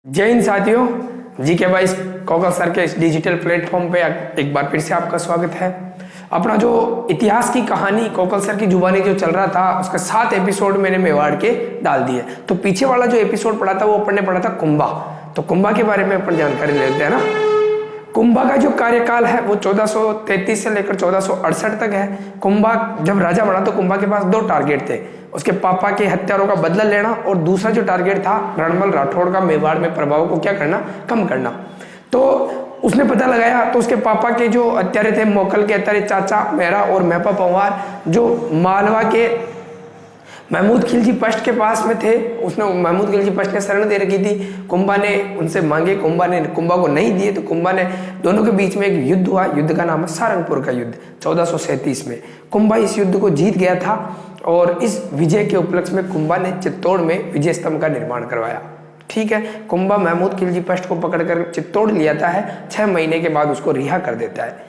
जय हिंद साथियों, जीके बाईस कौशल सर के इस डिजिटल प्लेटफॉर्म पे एक बार फिर से आपका स्वागत है। अपना जो इतिहास की कहानी कौशल सर की जुबानी जो चल रहा था उसके 7 एपिसोड मैंने मेवाड़ के डाल दिए। तो पीछे वाला जो एपिसोड पढ़ा था वो अपन ने पढ़ा था कुंभा। तो कुंभा के बारे में अपन जानकारी लेते हैं ना। कुंभा का जो कार्यकाल है वो 1433 से लेकर 1468 तक है। कुंभा जब राजा बना तो कुंभा के पास 2 टारगेट थे, उसके पापा के हत्यारों का बदला लेना और दूसरा जो टारगेट था रणमल राठौड़ का मेवाड़ में प्रभाव को क्या करना, कम करना। तो उसने पता लगाया तो उसके पापा के जो हत्यारे थे, मोकल के हत्यारे चाचा मेहरा और मेहपा पंवार जो मालवा के महमूद खिलजी पश्त के पास में थे, उसने महमूद खिलजी पश्त ने शरण दे रखी थी। कुंभा ने उनसे मांगे, कुंभा ने कुंभा को नहीं दिए तो कुंभा ने दोनों के बीच में एक युद्ध हुआ। युद्ध का नाम है सारंगपुर का युद्ध 1437 में। कुंभा इस युद्ध को जीत गया था और इस विजय के उपलक्ष्य में कुंभा ने चित्तौड़ में विजय स्तंभ का निर्माण करवाया। ठीक है, कुंभा महमूद खिलजी पश्त को पकड़कर चित्तौड़ ले आता है। 6 महीने के बाद उसको रिहा कर देता है।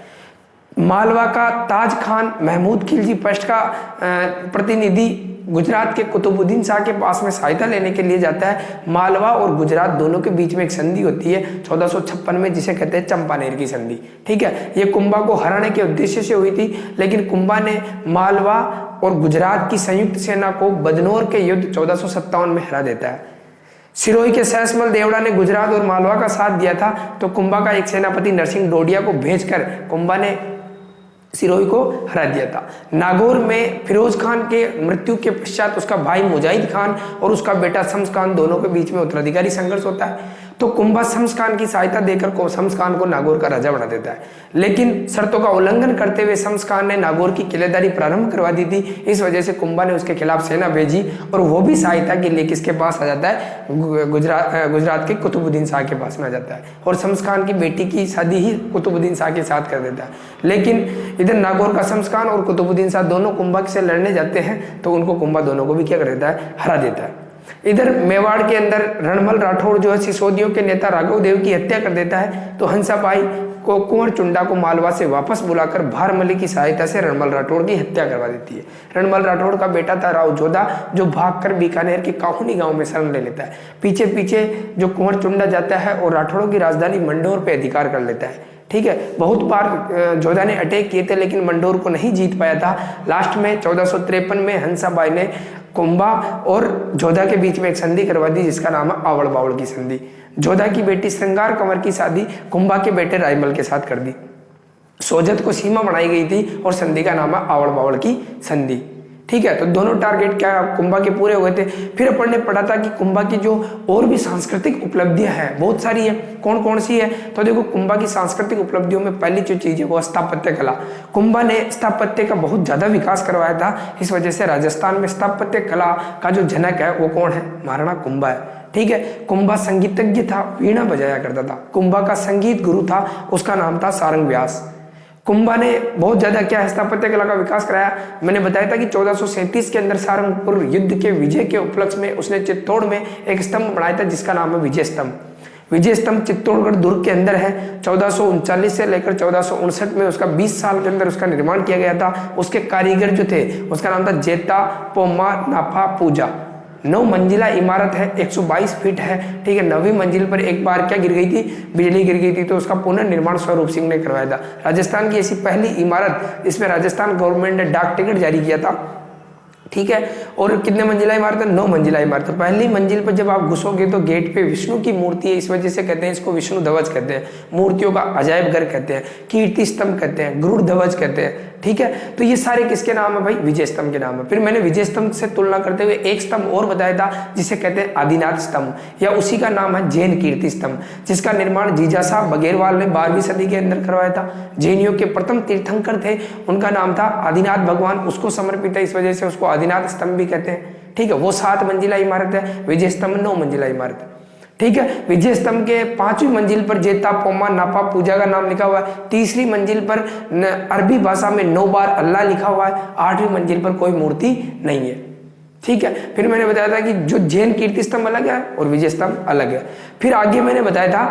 मालवा का ताज खान महमूद खिलजी पश्त का प्रतिनिधि गुजरात के कुतुबुद्दीन शाह के पास में सहायता लेने के लिए जाता है। मालवा और गुजरात दोनों के बीच में एक संधि होती है 1456 में, जिसे कहते हैं चंपानेर की संधि। ठीक है, ये कुंभा को हराने के उद्देश्य से हुई थी, लेकिन कुंभा ने मालवा और गुजरात की संयुक्त सेना को बदनौर के युद्ध 1457 में हरा देता है। सिरोही के सहसमल देवड़ा ने गुजरात और मालवा का साथ दिया था, तो कुंभा का एक सेनापति नरसिंह डोडिया को भेजकर कुंभा ने सिरोही को हरा दिया था। नागौर में फिरोज खान के मृत्यु के पश्चात उसका भाई मुजाहिद खान और उसका बेटा शम्स खान दोनों के बीच में उत्तराधिकारी संघर्ष होता है। तो कुंभा शम्स खान की सहायता देकर शम्स खान को नागौर का राजा बना देता है, लेकिन शर्तों का उल्लंघन करते हुए शम्स खान ने नागौर की किलेदारी प्रारंभ करवा दी थी। इस वजह से कुंभा ने उसके खिलाफ सेना भेजी और वो भी सहायता के लिए किसके पास आ जाता है, गुजरात के कुतुबुद्दीन शाह के पास में आ जाता है और शम्स खान की बेटी की शादी ही कुतुबुद्दीन शाह के साथ कर देता है। लेकिन इधर नागौर का शम्स खान और कुतुबुद्दीन शाह दोनों कुंभा से लड़ने जाते हैं, तो उनको कुंभा दोनों को भी क्या कर देता है, हरा देता है। इधर मेवाड़ के अंदर रणमल राठौड़ जो है सिसोदियों के नेता राघव देव की हत्या कर देता है। तो हंसाबाई को कुंवर चुंडा को मालवा से वापस बुलाकर भारमली की सहायता से रणमल राठौड़ की हत्या करवा देती है। रणमल राठौड़ का बेटा था राव जोधा, जो भागकर बीकानेर के काहुनी गांव में शरण ले लेता है। पीछे पीछे जो कुंवर चुंडा जाता है और राठौड़ों की राजधानी मंडोर पे अधिकार कर लेता है। ठीक है, बहुत बार जोधा ने अटैक किए थे लेकिन मंडोर को नहीं जीत पाया था। लास्ट में 1453 में हंसाबाई ने कुंभा और जोधा के बीच में एक संधि करवा दी, जिसका नाम है आवड़ बावड़ की संधि। जोधा की बेटी श्रृंगार कंवर की शादी कुंभा के बेटे रायमल के साथ कर दी। सोजत को सीमा बनाई गई थी और संधि का नाम है आवड़ बावड़ की संधि। ठीक है, तो दोनों टारगेट क्या कुंभा के पूरे हुए थे। फिर अपन ने पढ़ा था कि कुंभा की जो और भी सांस्कृतिक उपलब्धियां हैं बहुत सारी है। कौन कौन सी है, तो देखो कुंभा की सांस्कृतिक उपलब्धियों में पहली जो चीज है वो स्थापत्य कला। कुंभा ने स्थापत्य का बहुत ज्यादा विकास करवाया था। इस वजह से राजस्थान में स्थापत्य कला का जो जनक है वो कौन है, महाराणा कुंभा है। ठीक है, कुंभा संगीतज्ञ था, वीणा बजाया करता था। कुंभा का संगीत गुरु था, उसका नाम था सारंग व्यास। कुंभा ने बहुत ज्यादा क्या स्थापत्य कला का विकास कराया। मैंने बताया था कि 1437 के अंदर सारंगपुर युद्ध के विजय के उपलक्ष्य में उसने चित्तौड़ में एक स्तंभ बनाया था, जिसका नाम है विजय स्तंभ। विजय स्तंभ चित्तौड़गढ़ दुर्ग के अंदर है। 1439 से लेकर 1459 में उसका 20 साल के अंदर उसका निर्माण किया गया था। उसके कारीगर जो थे उसका नाम था जेता पोमा नाफा पूजा। 9 मंजिला इमारत है, 122 फीट है। ठीक है, 9वीं मंजिल पर एक बार क्या गिर गई थी, बिजली गिर गई थी, तो उसका पुनर्निर्माण स्वरूप सिंह ने करवाया था। राजस्थान की ऐसी पहली इमारत, इसमें राजस्थान गवर्नमेंट ने डाक टिकट जारी किया था। ठीक है, और कितने मंजिला इमारत है, 9 मंजिला इमारत। पहली मंजिल पर जब आप घुसोगे तो गेट पे विष्णु की मूर्ति है, इस वजह से कहते हैं इसको विष्णु ध्वज कहते हैं, मूर्तियों का अजायब घर कहते हैं, कीर्ति स्तंभ कहते हैं, गरुड़ ध्वज कहते हैं। ठीक है, तो ये सारे किसके नाम है भाई, विजय स्तंभ के नाम है। फिर मैंने विजय स्तंभ से तुलना करते हुए एक स्तंभ और बताया था जिसे कहते हैं आदिनाथ स्तंभ, या उसी का नाम है जैन कीर्ति स्तंभ, जिसका निर्माण जीजासा बघेरवाल ने 12वीं सदी के अंदर करवाया था। जैनियों के प्रथम तीर्थंकर थे, उनका नाम था आदिनाथ भगवान, उसको समर्पित है, इस वजह से उसको आदिनाथ स्तंभ भी कहते हैं। ठीक है, वो 7 मंजिला इमारत है, विजय स्तंभ 9 मंजिला इमारत है। ठीक है, विजय स्तंभ के 5वीं मंजिल पर जेता पोमा नापा पूजा का नाम लिखा हुआ है। 3री मंजिल पर अरबी भाषा में 9 बार अल्लाह लिखा हुआ है। 8वीं मंजिल पर कोई मूर्ति नहीं है। ठीक है, फिर मैंने बताया था कि जो जैन कीर्ति स्तंभ अलग है और विजय स्तंभ अलग है। फिर आगे मैंने बताया था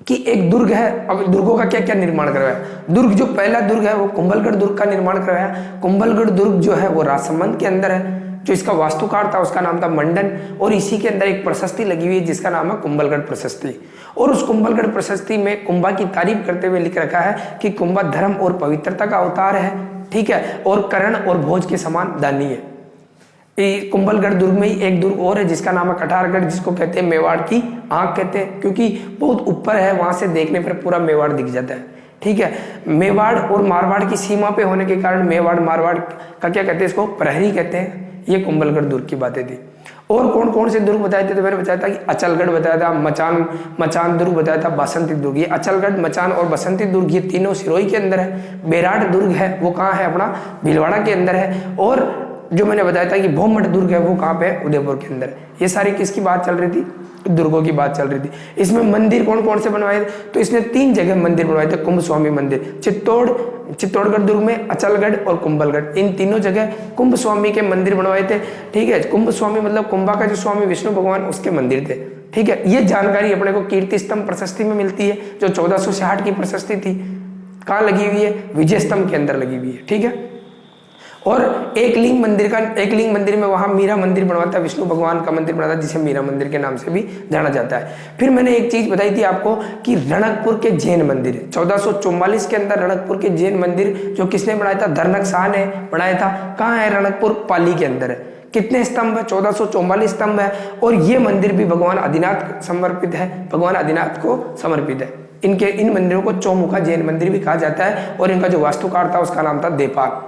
कि एक दुर्ग है। अब दुर्गों का क्या क्या निर्माण करवाया। दुर्ग जो पहला दुर्ग है वो कुंभलगढ़ दुर्ग का निर्माण करवाया। कुंभलगढ़ दुर्ग जो है वो राजसमंद के अंदर है। जो इसका वास्तुकार था उसका नाम था मंडन, और इसी के अंदर एक प्रशस्ति लगी हुई है जिसका नाम है कुंभलगढ़ प्रशस्ति। और उस कुंभलगढ़ प्रशस्ति में कुंभा की तारीफ करते हुए लिख रखा है कि कुंभा धर्म और पवित्रता का अवतार है, ठीक है, और कर्ण और भोज के समान दानी है। कुंभलगढ़ दुर्ग में ही एक दुर्ग और है जिसका नाम है कठारगढ़, जिसको कहते हैं मेवाड़ की आंख कहते हैं, क्योंकि बहुत ऊपर है, वहां से देखने पर पूरा मेवाड़ दिख जाता है, ठीक है। मेवाड़ और मारवाड़ की सीमा पे होने के कारण मेवाड़ मारवाड़ का क्या कहते हैं, इसको प्रहरी कहते हैं। ये कुंभलगढ़ दुर्ग की बातें थी। और कौन कौन से दुर्ग बताए थे, तो मैंने बताया था कि अचलगढ़ बताया था, मचान दुर्ग बताया था, बासंती दुर्ग। ये अचलगढ़, मचान और बसंती दुर्ग ये तीनों सिरोही के अंदर है। बेराट दुर्ग है वो कहाँ है, अपना भीलवाड़ा के अंदर है। और जो मैंने बताया था कि भौमठ दुर्ग है वो कहाँ पे है, उदयपुर के अंदर। ये सारी किसकी बात चल रही थी, दुर्गों की बात चल रही थी। इसमें मंदिर कौन कौन से बनवाए थे, तो इसने 3 जगह मंदिर बनवाए थे। कुंभ स्वामी मंदिर चित्तौड़गढ़ दुर्ग में, अचलगढ़ और कुंभलगढ़, इन तीनों जगह कुंभ स्वामी के मंदिर बनवाए थे, ठीक है। कुंभ स्वामी मतलब कुंभा का जो स्वामी विष्णु भगवान उसके मंदिर थे, ठीक है। ये जानकारी अपने को कीर्ति स्तंभ प्रशस्ति में मिलती है, जो 1466 की प्रशस्ति थी। कहाँ लगी हुई है, विजय स्तंभ के अंदर लगी हुई है, ठीक है। और एक लिंग मंदिर में वहां मीरा मंदिर बनवाता है, विष्णु भगवान का मंदिर बनाता है, जिसे मीरा मंदिर के नाम से भी जाना जाता है। फिर मैंने एक चीज बताई थी आपको कि रणकपुर के जैन मंदिर 1444 के अंदर रणकपुर के जैन मंदिर जो किसने बनाया था, धर्नक शाह ने बनाया था। कहाँ है रणकपुर, पाली के अंदर है। कितने स्तंभ है, 1444 स्तंभ है। और ये मंदिर भी भगवान आदिनाथ समर्पित है, भगवान आदिनाथ को समर्पित है। इन मंदिरों को चौमुखा जैन मंदिर भी कहा जाता है। और इनका जो वास्तुकार था उसका नाम था देपाल।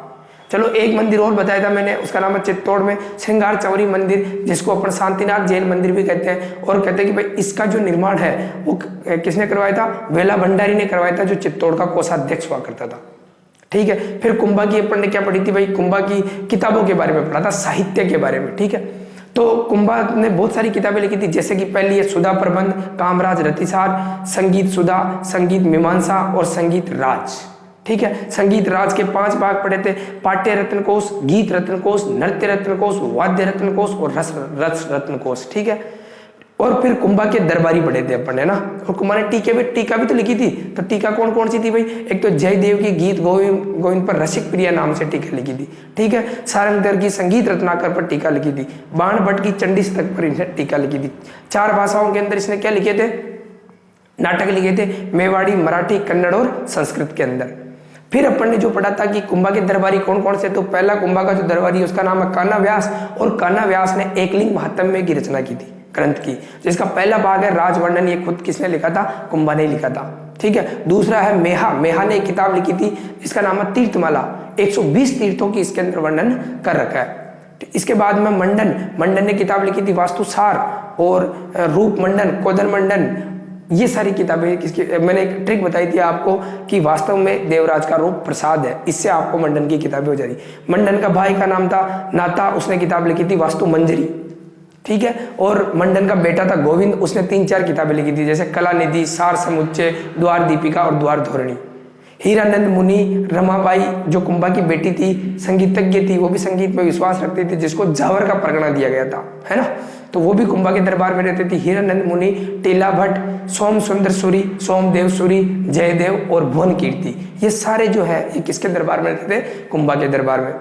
चलो एक मंदिर और बताया था मैंने, उसका नाम है चित्तौड़ में श्रृंगार चौरी मंदिर, जिसको अपन शांतिनाथ जैन मंदिर भी कहते हैं। और कहते हैं कि भाई इसका जो निर्माण है वो किसने करवाया था, वेला भंडारी ने करवाया था, जो चित्तौड़ का कोषाध्यक्ष हुआ करता था, ठीक है। फिर कुंभा की अपन ने क्या पढ़ी थी भाई, कुंभा की किताबों के बारे में पढ़ा था, साहित्य के बारे में, ठीक है। तो कुंभा ने बहुत सारी किताबें लिखी थी, जैसे कि पहली है सुधा प्रबंध, कामराज रतिसार, संगीत सुधा, संगीत मीमांसा और संगीत राज, ठीक है। संगीत राज के 5 भाग पढ़े थे, पाट्य रत्न कोश, गीत रत्न कोश, नृत्य रत्न कोश, वाद्य रत्न कोश और रस रत्न कोश, ठीक है। और फिर कुंभा के दरबारी पढ़े थे अपन, है ना। और कुंभा ने टीका भी तो लिखी थी। तो टीका कौन कौन सी थी भाई, एक तो जयदेव की गीत गोविंद पर रसिक प्रिया नाम से टीका लिखी थी, ठीक है। सारंगधर की संगीत रत्नाकर पर टीका लिखी थी। बाण भट्ट की चंडी स्तक पर इसने टीका लिखी थी। 4 भाषाओं के अंदर इसने क्या लिखे थे, नाटक लिखे थे, मेवाड़ी, मराठी, कन्नड़ और संस्कृत के अंदर। फिर अपन ने जो पढ़ा था कि कुंभा के दरबारी कौन कौन से, तो पहला कुंभा का जो दरबारी उसका नाम है कान्हा व्यास। और कान्हा व्यास ने एकलिंग महात्म्य की रचना की थी, ग्रंथ की, जिसका पहला भाग है राजवर्णन। ये खुद किसने लिखा था, कुंभा ने लिखा था, ठीक है। दूसरा है मेहा ने एक किताब लिखी थी जिसका नाम है तीर्थमाला। 120 तीर्थों की इसके अंदर वर्णन कर रखा है। इसके बाद में मंडन ने किताब लिखी थी वास्तुसार और रूप मंडन, कोदल मंडन। ये सारी किताबें किसकी, मैंने एक ट्रिक बताई थी आपको कि वास्तव में देवराज का रूप प्रसाद है, इससे आपको मंडन की किताबें हो जाती। मंडन का भाई का नाम था नाता, उसने किताब लिखी थी वास्तु मंजरी, ठीक है। और मंडन का बेटा था गोविंद, उसने 3-4 किताबें लिखी थी, जैसे कला निधि, सार समुच्चय, द्वार दीपिका और द्वार धोरणी। हीरानंद मुनि, रमाबाई जो कुंभा की बेटी थी, संगीतज्ञ थी, वो भी संगीत में विश्वास रखती थी, जिसको जावर का परगना दिया गया था, है ना। तो वो भी कुंभा के दरबार में रहते थे। हीरानंद मुनि, टीला भट्ट, सोम सुंदर सूरी, सोमदेव सूरी, जयदेव और भुवन कीर्ति, ये सारे जो है ये किसके दरबार में रहते थे, कुंभा के दरबार में।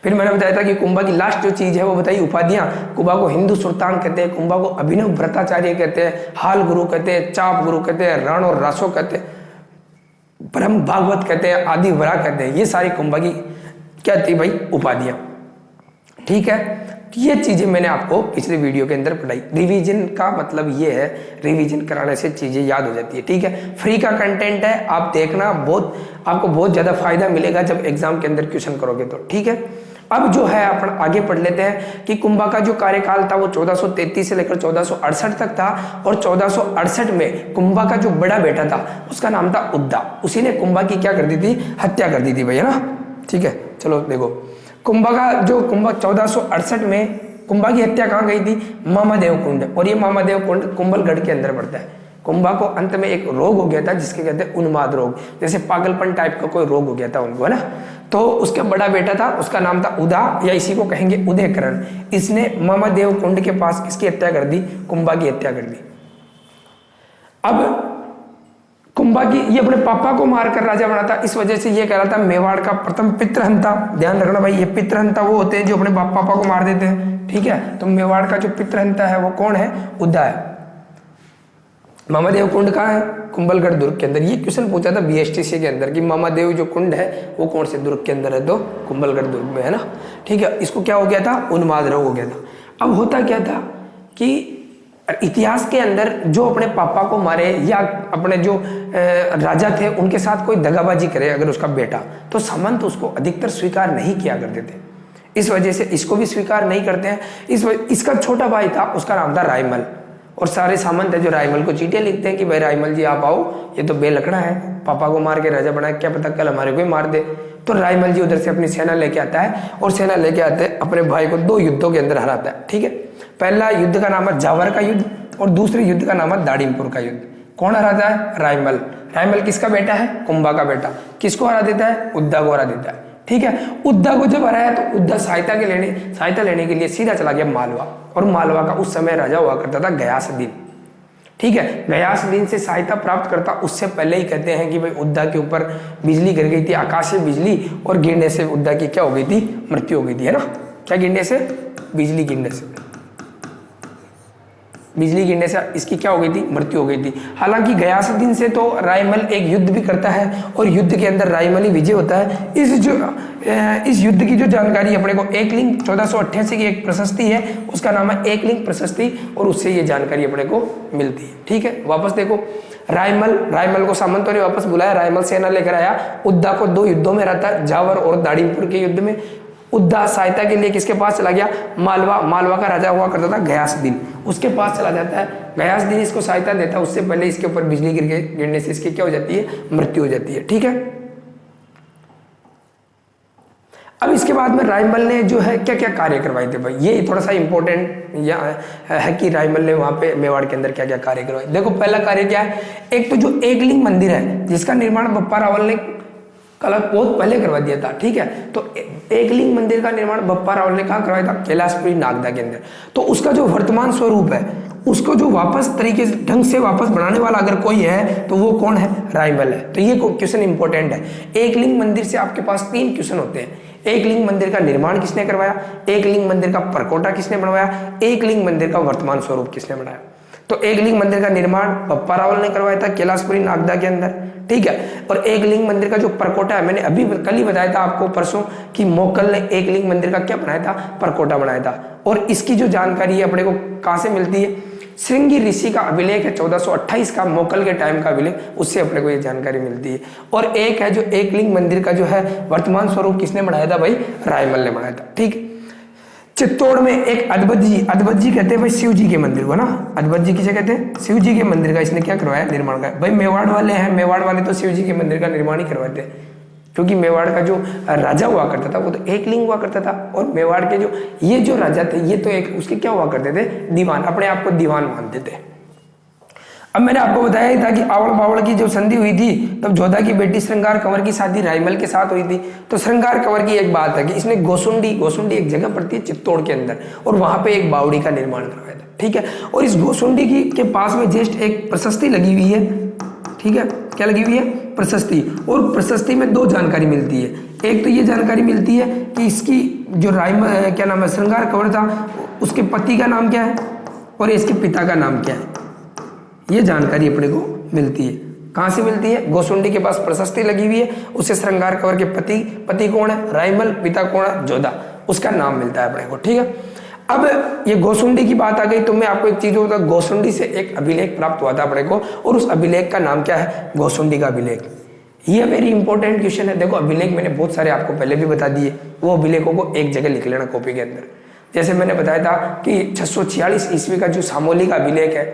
फिर मैंने बताया था कि कुंभा की लास्ट जो चीज है वो बताई उपाधियां। कुंभा को हिंदू सुल्तान कहते हैं, कुंभा को अभिनव भ्रताचार्य कहते हैं, हाल गुरु कहते हैं, चाप गुरु कहते हैं, रण और रासो कहते हैं, ब्रह्म भागवत कहते हैं, आदि वरा कहते हैं। ये सारी कुंभा की क्या थी भाई, उपाधियां, ठीक है। ये चीजें मैंने आपको पिछले वीडियो के अंदर पढ़ाई। रिवीजन का मतलब ये है, रिवीजन कराने से चीजें याद हो जाती है, ठीक है। फ्री का कंटेंट है, आप देखना, आपको बहुत ज्यादा फायदा मिलेगा जब एग्जाम के अंदर क्वेश्चन करोगे तो, ठीक है। अब जो है अपन आगे पढ़ लेते हैं कि कुंभा का जो कार्यकाल था वो 1433 से लेकर 1468 तक था। और 1468 में कुंभा का जो बड़ा बेटा था उसका नाम था उद्दा, उसी ने कुंभा की क्या कर दी थी, हत्या कर दी थी भैया ना, ठीक है। चलो देखो कुंभा 1468 में कुंभा की हत्या कहाँ गई थी, मामादेव कुंड। और ये मामादेव कुंड कुंभलगढ़ के अंदर पड़ता है। कुंभा को अंत में एक रोग हो गया था जिसके कहते हैं उन्माद रोग, जैसे पागलपन टाइप का कोई रोग हो गया था उनको, है ना। तो उसका बड़ा बेटा था, उसका नाम था उदा, या इसी को कहेंगे उदयकरण। इसने मामादेव कुंड के पास किसकी हत्या कर दी, कुंभा की हत्या कर दी। अब कुंभा की ये अपने पापा को मारकर राजा बना था, इस वजह से ये कह रहा था मेवाड़ का प्रथम पितृहंता। ध्यान रखना भाई, ये पितृहंता वो होते हैं जो अपने पापा को मार देते हैं, ठीक है। तो मेवाड़ का जो पितृहंता है वो कौन है? उद्दा है। मामादेव कुंड कहाँ है? कुंभलगढ़ दुर्ग के अंदर। ये क्वेश्चन पूछा था बीएसटीसी के अंदर कि मामादेव जो कुंड है वो कौन से दुर्ग के अंदर है? तो कुंभलगढ़ दुर्ग में है ना, ठीक है। इसको क्या हो गया था? उन्माद रोग हो गया था। अब होता क्या था कि इतिहास के अंदर जो अपने पापा को मारे या अपने जो राजा थे उनके साथ कोई दगाबाजी करे अगर उसका बेटा, तो सामंत उसको अधिकतर स्वीकार नहीं किया करते थे। इस वजह से इसको भी स्वीकार नहीं करते हैं। इसका छोटा भाई था, उसका नाम था रायमल, और सारे सामंत है जो रायमल को चिट्ठियां लिखते हैं कि भाई रायमल जी आप आओ, ये तो बेलकड़ा है, पापा को मार के राजा बनाया, क्या पता कल हमारे को ही मार दे। तो रायमल जी उधर से अपनी सेना लेके आता है, और सेना लेके आते अपने भाई को 2 युद्धों के अंदर हराता है, ठीक है। पहला युद्ध का नाम है जावर का युद्ध, और दूसरे युद्ध का नाम है दाड़ीमपुर का युद्ध। कौन हराता है? रायमल। रायमल किसका बेटा है? कुंभा का बेटा। किसको हरा देता है? उद्दा को हरा देता है, ठीक है। उद्दा को जब हराया तो उद्दा सहायता लेने के लिए सीधा चला गया मालवा, और मालवा का उस समय राजा हुआ करता था गयासुद्दीन, ठीक है। गयासुद्दीन से सहायता प्राप्त करता उससे पहले ही कहते हैं कि भाई उद्दा के ऊपर बिजली गिर गई थी, आकाशीय बिजली, और गिरने से उद्दा की क्या हो गई थी? मृत्यु हो गई थी, है ना। क्या गिरने से? बिजली गिरने से। बिजली गिरने से इसकी क्या हो गई थी? मृत्यु हो गई थी। हालांकि गयासुद्दीन से तो रायमल एक युद्ध भी करता है, और युद्ध के अंदर रायमल ही विजय होता है। इस युद्ध की जो जानकारी अपने को एकलिंग 1488 की एक प्रशस्ति है, उसका नाम है एकलिंग प्रशस्ति, और उससे ये जानकारी अपने को मिलती है, ठीक है। वापस देखो, रायमल को सामंतों ने वापस बुलाया, रायमल सेना लेकर आया, उद्दा को 2 युद्धों में रहता है, जावर और दाड़ीमपुर के युद्ध में। उद्दा सहायता के लिए किसके पास चला गया? मालवा का राजा हुआ करता था गयासुद्दीन, उसके पास चला जाता है। गयासुद्दीन इसको सहायता देता है, उससे पहले इसके ऊपर बिजली गिरने से इसकी क्या हो जाती है? मृत्यु हो जाती है, ठीक है। अब इसके बाद में रायमल ने जो है क्या क्या कार्य करवाए थे भाई, ये थोड़ा सा इंपॉर्टेंट है कि रायमल ने वहां पे मेवाड़ के अंदर क्या क्या कार्य करवाए। देखो पहला कार्य क्या है, एक तो जो एकलिंग मंदिर है जिसका निर्माण बप्पा रावल ने बहुत पहले करवा दिया था, ठीक है। तो एकलिंग मंदिर का निर्माण बप्पा रावल ने कहाँ करवाया था? कैलाशपुरी नागदा के अंदर। तो उसका जो वर्तमान स्वरूप है उसको जो वापस तरीके से ढंग से वापस बनाने वाला अगर कोई है तो वो कौन है? रायमल है। तो ये क्वेश्चन इंपॉर्टेंट है। एकलिंग मंदिर से आपके पास 3 क्वेश्चन होते हैं। एकलिंग मंदिर का निर्माण किसने करवाया? एकलिंग मंदिर का परकोटा किसने बनवाया? एकलिंग मंदिर का वर्तमान स्वरूप किसने बनाया? तो एकलिंग मंदिर का निर्माण बप्पा रावल ने करवाया था कैलाशपुरी नागदा के अंदर, ठीक है। और एकलिंग मंदिर का जो परकोटा है, मैंने अभी कल ही बताया था आपको परसों कि मोकल ने एकलिंग मंदिर का क्या बनाया था? परकोटा बनाया था। और इसकी जो जानकारी है अपने को कहां से मिलती है? श्रृंगी ऋषि का अभिलेख है 1428 का, मोकल के टाइम का अभिलेख, उससे अपने को ये जानकारी मिलती है। और एक है जो एकलिंग मंदिर का जो है वर्तमान स्वरूप किसने बनाया था भाई? रायमल ने बनाया था, ठीक। चित्तौड़ में एक अद्भुत जी कहते हैं भाई शिव जी के मंदिर को ना, अद्भुत जी किसे कहते हैं? शिव जी के मंदिर का इसने क्या करवाया? निर्माण का। भाई मेवाड़ वाले हैं, मेवाड़ वाले तो शिव जी के मंदिर का निर्माण ही करवाते हैं, क्योंकि मेवाड़ का जो राजा हुआ करता था वो तो एकलिंग हुआ करता था, और मेवाड़ के ये जो राजा थे ये तो एक उसके क्या हुआ करते थे? दीवान, अपने आप को दीवान मानते थे। अब मैंने आपको बताया ही था कि आवड़ बावड़ की जो संधि हुई थी तब जोधा की बेटी श्रृंगार कंवर की शादी रायमल के साथ हुई थी। तो श्रृंगार कंवर की एक बात है कि इसने गोसुंडी एक जगह पड़ती है चित्तौड़ के अंदर, और वहां पे एक बावड़ी का निर्माण करवाया था, ठीक है। और इस गोसुंडी के पास में जस्ट एक प्रशस्ति लगी हुई है, ठीक है। क्या लगी हुई है? प्रशस्ति। और प्रशस्ति में 2 जानकारी मिलती है। एक तो ये जानकारी मिलती है कि इसकी जो रायमल क्या नाम है, श्रृंगार कंवर था, उसके पति का नाम क्या है और इसके पिता का नाम क्या है, ये जानकारी अपने को मिलती है। कहां से मिलती है? गोसुंडी के पास प्रशस्ति लगी हुई है, उससे श्रृंगार कंवर के पति कौन है? रायमल। पिता कौन है? जोधा। उसका नाम मिलता है अपने को, ठीक है। अब ये गोसुंडी की बात आ गई तो मैं आपको एक चीज बता, गोसुंडी से एक अभिलेख प्राप्त हुआ था अपने को, और उस अभिलेख का नाम क्या है? गोसुंडी का अभिलेख। ये वेरी इंपॉर्टेंट क्वेश्चन है। देखो अभिलेख मैंने बहुत सारे आपको पहले भी बता दिए, वो अभिलेखों को एक जगह लिख लेना कॉपी के अंदर। जैसे मैंने बताया था कि 646 ईस्वी का जो सामोली का अभिलेख है,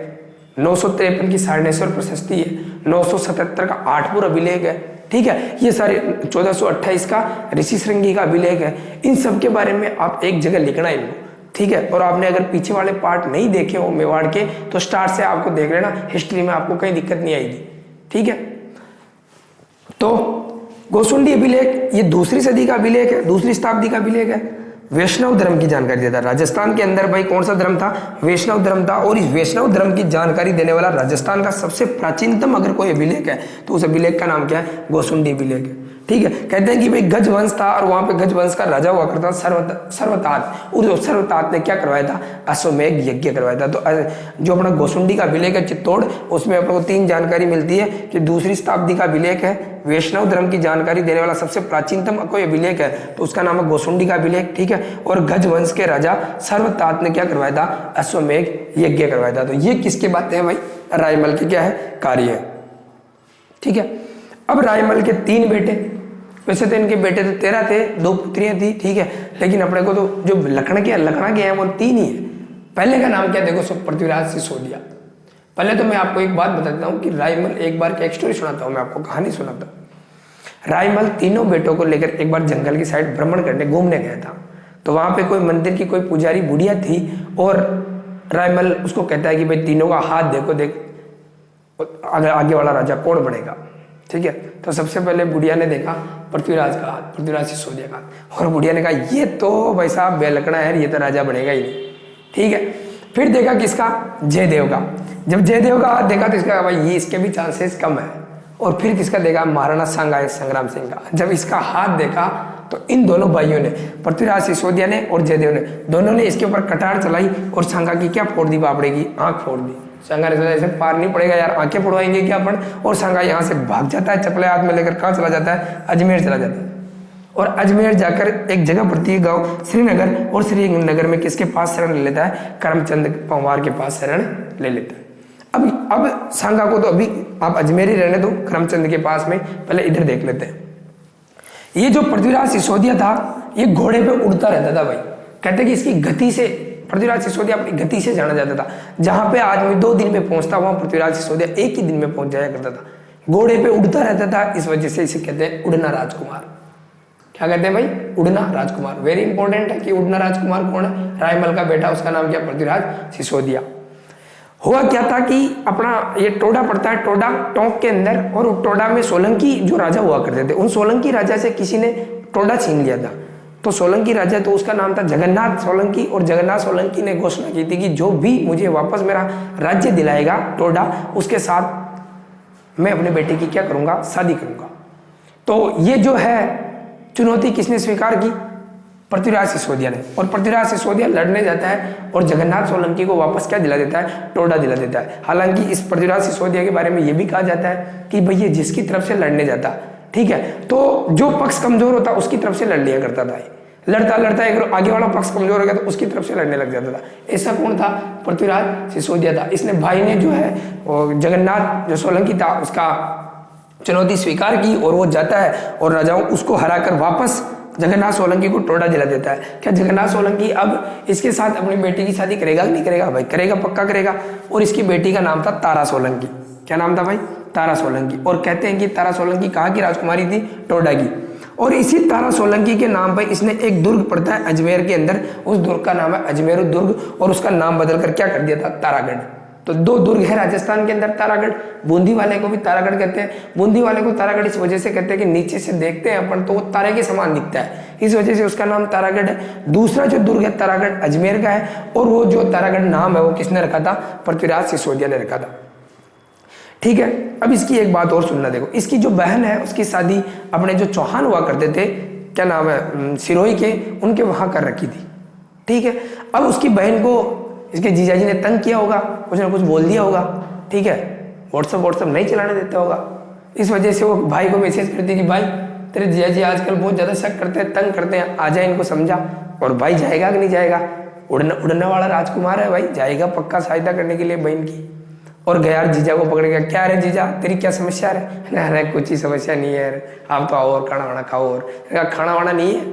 953 की सारनेश्वर प्रशस्ति है, 977 का आठपुर अभिलेख है, ठीक है। ये सारे 1428 का ऋषि श्रृंगी का अभिलेख है। इन सब के बारे में आप एक जगह लिखना इनको, ठीक है। और आपने अगर पीछे वाले पार्ट नहीं देखे हो मेवाड़ के तो स्टार्ट से आपको देख लेना, हिस्ट्री में आपको कहीं दिक्कत नहीं आएगी, ठीक है। तो गोसुंडी अभिलेख ये 2री सदी का अभिलेख है, 2री शताब्दी का अभिलेख है। वैष्णव धर्म की जानकारी देता है। राजस्थान के अंदर भाई कौन सा धर्म था? वैष्णव धर्म था। और इस वैष्णव धर्म की जानकारी देने वाला राजस्थान का सबसे प्राचीनतम अगर कोई अभिलेख है तो उस अभिलेख का नाम क्या है? गोसुंडी अभिलेख है। ठीक है, कहते हैं कि भाई गज वंश था और वहां पे गज वंश का राजा हुआ करता सर्वतात, और जो सर्वतात ने क्या करवाया था? अश्वमेघ यज्ञ करवाया था। तो जो अपना गोसुंडी का अभिलेख है चित्तौड़, उसमें अपने को 3 जानकारी मिलती है कि 2री शताब्दी का अभिलेख है, वैष्णव धर्म की जानकारी देने वाला सबसे प्राचीनतम कोई अभिलेख है तो उसका नाम है गोसुंडी का अभिलेख। ठीक है, और गज वंश के राजा सर्वतात ने क्या करवाया था? अश्वमेघ यज्ञ करवाया था। तो ये किसके बातें हैं भाई? रायमल के क्या है? कार्य है। ठीक है, अब रायमल के 3 बेटे, वैसे तो इनके बेटे तो 13 थे, 2 पुत्रियां थी। ठीक है, लेकिन अपने को तो जो लखना के हैं वो 3 ही है। पहले का नाम क्या देखो, सब पृथ्वीराज सिसोदिया। पहले तो मैं आपको एक बात बताता हूँ कि रायमल एक बार की एक स्टोरी सुनाता हूँ, मैं आपको कहानी सुनाता हूँ। रायमल 3 बेटों को लेकर एक बार जंगल की साइड भ्रमण करने घूमने गया था। तो वहां पे कोई मंदिर की कोई पुजारी बुढ़िया थी और रायमल उसको कहता है कि भाई तीनों का हाथ देखो, देख अगर आगे वाला राजा कौन बनेगा। ठीक है, तो सबसे पहले बुढ़िया ने देखा पृथ्वीराज का हाथ, पृथ्वीराज सिसोदिया का हाथ, और बुढ़िया ने कहा ये तो भाई साहब बेलकड़ा है, ये तो राजा बनेगा ही नहीं। ठीक है, फिर देखा किसका? जयदेव का। जब जयदेव का हाथ देखा तो इसका भाई ये इसके भी चांसेस कम है। और फिर किसका देखा? महाराणा सांगा संग्राम सिंह का। जब इसका हाथ देखा तो इन दोनों भाइयों ने, पृथ्वीराज सिसोदिया ने और जयदेव ने, दोनों ने इसके ऊपर कटार चलाई और सांगा की क्या फोड़ दी? बापड़े की आंख फोड़ दी। सांगा ने सोचा ऐसे पार नहीं पड़ेगा यार, आंखें फोड़वाएंगे क्या अपन? और सांगा यहाँ से भाग जाता है, चपले हाथ में लेकर कहाँ चला जाता है? अजमेर चला जाता है। और अजमेर जाकर एक जगह पड़ती है गांव श्रीनगर, और श्रीनगर में किसके पास शरण ले लेता है? करमचंद पंवार के पास शरण ले लेता है। अब सांगा को तो अभी आप अजमेर ही रहने दो, करमचंद के पास में पहले इधर देख लेते हैं। ये जो पृथ्वीराज सिसोदिया था ये घोड़े पे उड़ता रहता था भाई। कहते कि इसकी गति से पृथ्वीराज सिसोदिया अपनी गति से जाना जाता था। जहां पे आदमी 2 दिन में पहुंचता वहां पृथ्वीराज सिसोदिया 1 ही दिन में पहुंच जाया करता था। घोड़े पे उड़ता रहता था, इस वजह से इसे कहते हैं उड़ना राजकुमार। क्या कहते हैं भाई? उड़ना राजकुमार। वेरी इंपॉर्टेंट है कि उड़ना राजकुमार कौन है? रायमल का बेटा, उसका नाम क्या? पृथ्वीराज सिसोदिया। हुआ क्या था कि अपना ये टोडा पड़ता है, टोडा टोंक के अंदर, और टोडा में सोलंकी जो राजा हुआ करते थे, उन सोलंकी राजा से किसी ने टोडा छीन लिया था। तो सोलंकी राजा, तो उसका नाम था जगन्नाथ सोलंकी, और जगन्नाथ सोलंकी ने घोषणा की थी कि जो भी मुझे वापस मेरा राज्य दिलाएगा टोडा, उसके साथ मैं अपने बेटे की क्या करूंगा? शादी करूंगा। तो ये जो है चुनौती किसने स्वीकार की? पृथ्वीराज सिसोदिया ने। और पृथ्वीराज सिसोदिया लड़ने जाता है और जगन्नाथ सोलंकी को वापस क्या दिला देता है? टोडा दिला देता है। हालांकि इस पृथ्वीराज सिसोदिया के बारे में यह भी कहा जाता है कि भैया जिसकी तरफ से लड़ने जाता, ठीक है, तो जो पक्ष कमजोर होता उसकी तरफ से लड़ लिया करता था। लड़ता लड़ता एक आगे वाला पक्ष कमजोर हो गया तो उसकी तरफ से लड़ने लग जाता था। ऐसा कौन था? पृथ्वीराज सिसोदिया था। इसने भाई ने जो है जगन्नाथ जो सोलंकी था उसका चुनौती स्वीकार की और वो जाता है और राजाओं उसको हराकर वापस जगन्नाथ सोलंकी को टोडा दिला देता है। क्या जगन्नाथ सोलंकी अब इसके साथ अपनी बेटी की शादी करेगा कि नहीं करेगा? भाई करेगा, पक्का करेगा। और इसकी बेटी का नाम था तारा सोलंकी। क्या नाम था भाई? तारा सोलंकी। और कहते हैं कि तारा सोलंकी कहाँ की राजकुमारी थी? टोडा की। और इसी तारा सोलंकी के नाम पर इसने एक दुर्ग पड़ता है अजमेर के अंदर, उस दुर्ग का नाम है अजमेर दुर्ग, और उसका नाम बदलकर क्या कर दिया था? तारागढ़। तो 2 दुर्ग है राजस्थान के अंदर, तारागढ़। बूंदी वाले को भी तारागढ़ कहते हैं। बूंदी वाले को तारागढ़ इस वजह से कहते हैं कि नीचे से देखते हैं अपन तो वो तारे के समान दिखता है, इस वजह से उसका नाम तारागढ़ है। दूसरा जो दुर्ग है तारागढ़ अजमेर का है, और वो जो तारागढ़ नाम है वो किसने रखा था? पृथ्वीराज सिसोदिया ने रखा था। ठीक है, अब इसकी एक बात और सुनना। देखो, इसकी जो बहन है उसकी शादी अपने जो चौहान हुआ करते थे, क्या नाम है, सिरोही के, उनके वहां कर रखी थी। ठीक है, अब उसकी बहन को इसके जीजाजी ने तंग किया होगा, कुछ ना कुछ बोल दिया होगा। ठीक है, व्हाट्सअप नहीं चलाने देता होगा, इस वजह से वो भाई को मैसेज करती कि भाई तेरे जीजाजी आजकल बहुत ज्यादा शक करते हैं, तंग करते हैं, आ जाए, इनको समझा। और भाई जाएगा कि नहीं जाएगा? उड़ने वाला राजकुमार है भाई, जाएगा पक्का सहायता करने के लिए बहन की। और गया जीजा को पकड़ गया, क्या रे जीजा तेरी क्या समस्या है? अरे कुछ ही समस्या नहीं है, आप तो आओ और खाना वाना खाओ। और खाना वाना नहीं है,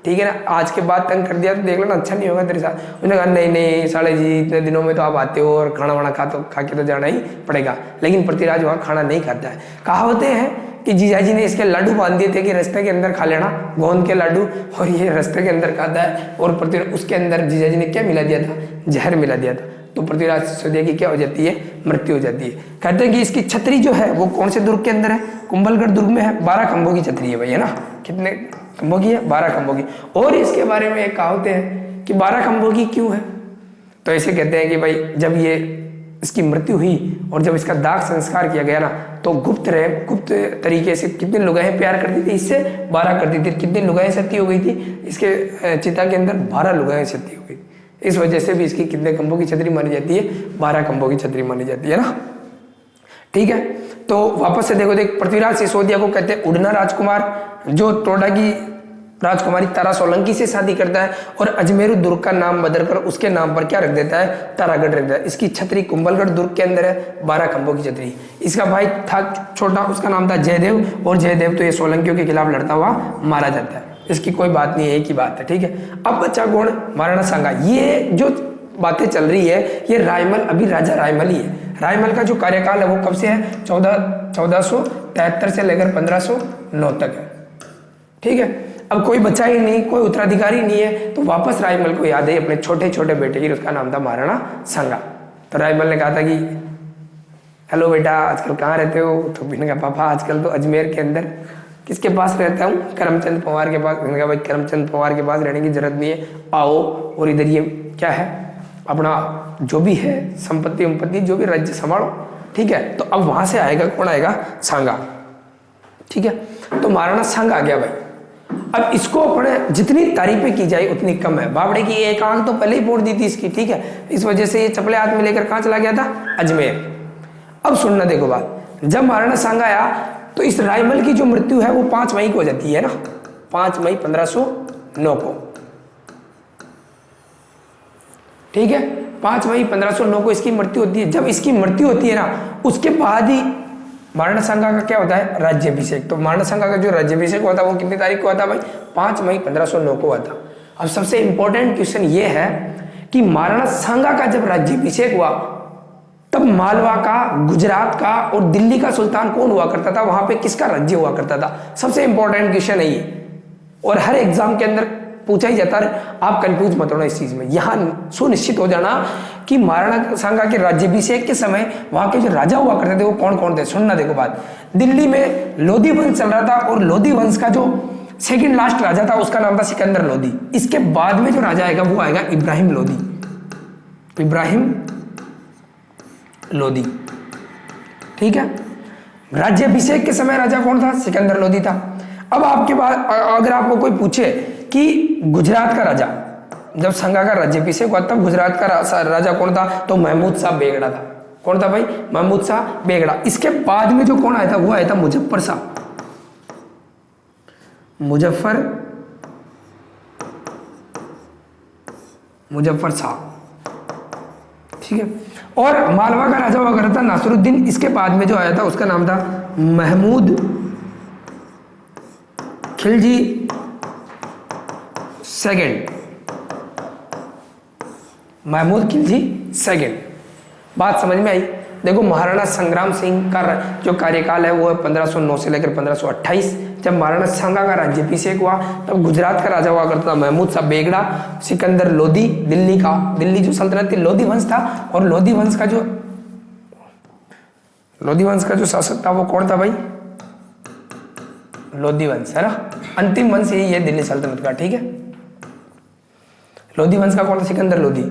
ठीक है ना, आज के बाद तंग कर दिया तो देख लेना, अच्छा नहीं होगा तेरे साथ। उन्होंने कहा नहीं साले जी, इतने दिनों में तो आप आते हो और खाना वाना खा के तो जाना ही पड़ेगा। लेकिन पृथ्वीराज वहाँ खाना नहीं खाता है। कहावतें हैं कि जीजाजी ने इसके लाडू बांध दिए थे कि रास्ते के अंदर खा लेना, गोंद के लाडू, और ये रास्ते के अंदर खाता है। और पृथ्वीराज उसके अंदर जीजाजी ने क्या मिला दिया था? जहर मिला दिया था। तो पृथ्वीराज सिसोदिया की क्या हो जाती है? मृत्यु हो जाती है। कहते हैं कि इसकी छतरी जो है वो कौन से दुर्ग के अंदर है? कुंभलगढ़ दुर्ग में है। 12 खंभों की छतरी है भाई, है ना? कितने खंभों की है, 12 खंभों की। और इसके बारे में एक कहावत है कि 12 खंभों की क्यों है, तो ऐसे कहते हैं कि भाई जब ये इसकी मृत्यु हुई और जब इसका दाह संस्कार किया गया ना, तो गुप्त तरीके से कितने लुगाएं प्यार करती थी इससे, 12 करती थी। कितनी लुगाएं सती हो गई थी इसके चिता के अंदर, 12 लुगाएं सती हो गई। इस वजह से भी इसकी कितने खंभों की छतरी मानी जाती है, 12 खंभों की छतरी मानी जाती है ना। ठीक है, तो वापस से देखो, पृथ्वीराज सिसोदिया को कहते हैं उड़ना राजकुमार, जो टोडा की राजकुमारी तारा सोलंकी से शादी करता है और अजमेर दुर्ग का नाम बदलकर उसके नाम पर क्या रख देता है, तारागढ़ रख देता है। इसकी छतरी कुंभलगढ़ दुर्ग के अंदर है, 12 खंभों की छतरी। इसका भाई था छोटा, उसका नाम था जयदेव, और जयदेव तो ये सोलंकियों के खिलाफ लड़ता हुआ मारा जाता है। इसकी कोई बात नहीं है, एक ही बात है। ठीक है, अब बच्चा कौन, महाराणा सांगा। ये जो बातें चल रही है ये रायमल, अभी राजा रायमल ही है। रायमल का जो कार्यकाल है वो कब से है, 1473 से लेकर 1509 तक है। ठीक है, अब कोई बच्चा ही नहीं, कोई उत्तराधिकारी नहीं है, तो वापस रायमल को याद है अपने छोटे छोटे बेटे की, उसका नाम था महाराणा सांगा। तो रायमल ने कहा था कि हेलो बेटा, आजकल कहाँ रहते हो, तो मैंने कहा पापा आजकल तो अजमेर के अंदर। किसके पास रहता हूँ, करमचंद पवार के पास। मैंने कहा भाई करमचंद पवार के पास रहने की जरूरत नहीं है, आओ और इधर ये क्या है अपना जो भी है संपत्ति जो भी राज्य संभालो। ठीक है, तो अब वहां से आएगा कौन, आएगा सांगा। ठीक है, तो महाराणा सांगा आ गया भाई। अब इसको अपने जितनी तारीफें की जाए उतनी कम है। बावड़े की एक आंख तो पहले ही फोड़ दी थी इसकी। ठीक है, इस वजह से ये चपले हाथ में लेकर कहां चला गया था, अजमेर। अब सुनना देखो बात, जब महाराणा सांगा आया तो इस रायमल की जो मृत्यु है वो 5 मई को हो जाती है ना, 5 मई 1509 को। ठीक है, 5 मई 1509 को इसकी मृत्यु होती है। जब इसकी मृत्यु होती है ना, उसके बाद ही महाराणा सांगा का क्या होता है, राज्याभिषेक। तो महाराणा सांगा का जो राज्याभिषेक हुआ था वो कितनी तारीख को हुआ था भाई, 5 मई 1509 को हुआ था। अब सबसे इंपॉर्टेंट क्वेश्चन ये है कि महाराणा सांगा का जब राज्याभिषेक हुआ तब मालवा का, गुजरात का और दिल्ली का सुल्तान कौन हुआ करता था, वहां पे किसका राज्य हुआ करता था। सबसे इंपॉर्टेंट क्वेश्चन है ये, और हर एग्जाम के अंदर पूछा ही जाता है। आप कंफ्यूज मत होना इस चीज में, यहां सुनिश्चित हो जाना कि महाराणा सांगा के राज्याभिषेक के समय वहां के जो राजा हुआ करते थे वो कौन कौन थे। सुनना देखो बात, दिल्ली में लोधी वंश चल रहा था और लोधी वंश का जो सेकंड लास्ट राजा था उसका नाम था सिकंदर लोधी। इसके बाद में जो राजा आएगा वो आएगा इब्राहिम लोधी, इब्राहिम लोधी। ठीक है, राज्याभिषेक के समय राजा कौन था, सिकंदर लोधी था। अब आपके पास अगर आपको कोई पूछे कि गुजरात का राजा, जब सांगा का राज्याभिषेक हुआ तब गुजरात का राजा कौन था, तो महमूद शाह बेगड़ा था। कौन था भाई, महमूद शाह बेगड़ा। इसके बाद में जो कौन आया था वो आया था मुजफ्फर शाह, मुजफ्फर शाह। ठीक है, और मालवा का राजा हुआ करता था नासिरुद्दीन। इसके बाद में जो आया था उसका नाम था महमूद खिलजी सेकंड, महमूद खिलजी सेकंड। बात समझ में आई। देखो महाराणा संग्राम सिंह का जो कार्यकाल है वो है 1509 से लेकर 1528। जब महाराणा सांगा का राज्याभिषेक हुआ तब गुजरात का राजा हुआ करता था महमूद शाह बेगड़ा। सिकंदर लोधी, दिल्ली जो सल्तनत थी लोधी वंश था, और लोधी वंश का जो शासक था वो कौन था भाई, लोधी वंश है ना, अंतिम वंश यही है दिल्ली सल्तनत का। ठीक है, लोधी वंश का कौन था, सिकंदर लोधी।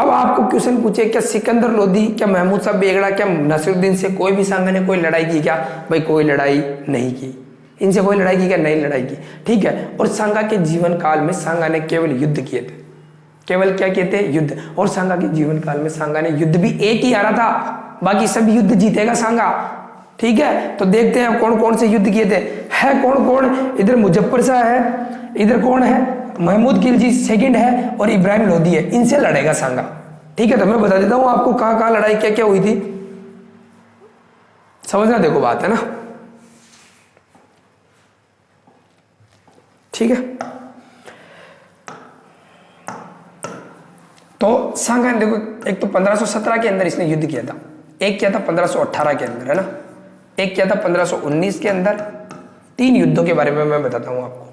अब आपको क्वेश्चन पूछे क्या सिकंदर लोधी, क्या महमूद शाह बेगड़ा, क्या नासिरुद्दीन से कोई भी सांगा ने कोई लड़ाई की क्या, भाई कोई लड़ाई नहीं की। इनसे कोई लड़ाई की क्या, नहीं लड़ाई की। ठीक है, और सांगा के जीवन काल में सांगा ने केवल युद्ध किए थे, केवल क्या किए थे, युद्ध। और सांगा के जीवन काल में सांगा ने युद्ध भी एक ही हारा था, बाकी सब युद्ध जीतेगा सांगा। ठीक है, तो देखते हैं कौन कौन से युद्ध किए थे, है कौन कौन। इधर मुजफ्फर शाह है, इधर कौन है, महमूद खिलजी सेकंड है, और इब्राहिम लोधी है। इनसे लड़ेगा सांगा। ठीक है, तो मैं बता देता हूं आपको कहां कहां लड़ाई क्या क्या हुई थी, समझना देखो बात है ना। ठीक है, तो सांगा ने देखो, एक तो 1517 के अंदर इसने युद्ध किया था, एक किया था 1518 के अंदर, है ना, एक किया था 1519 के अंदर। 3 युद्धों के बारे में मैं बताता हूं आपको।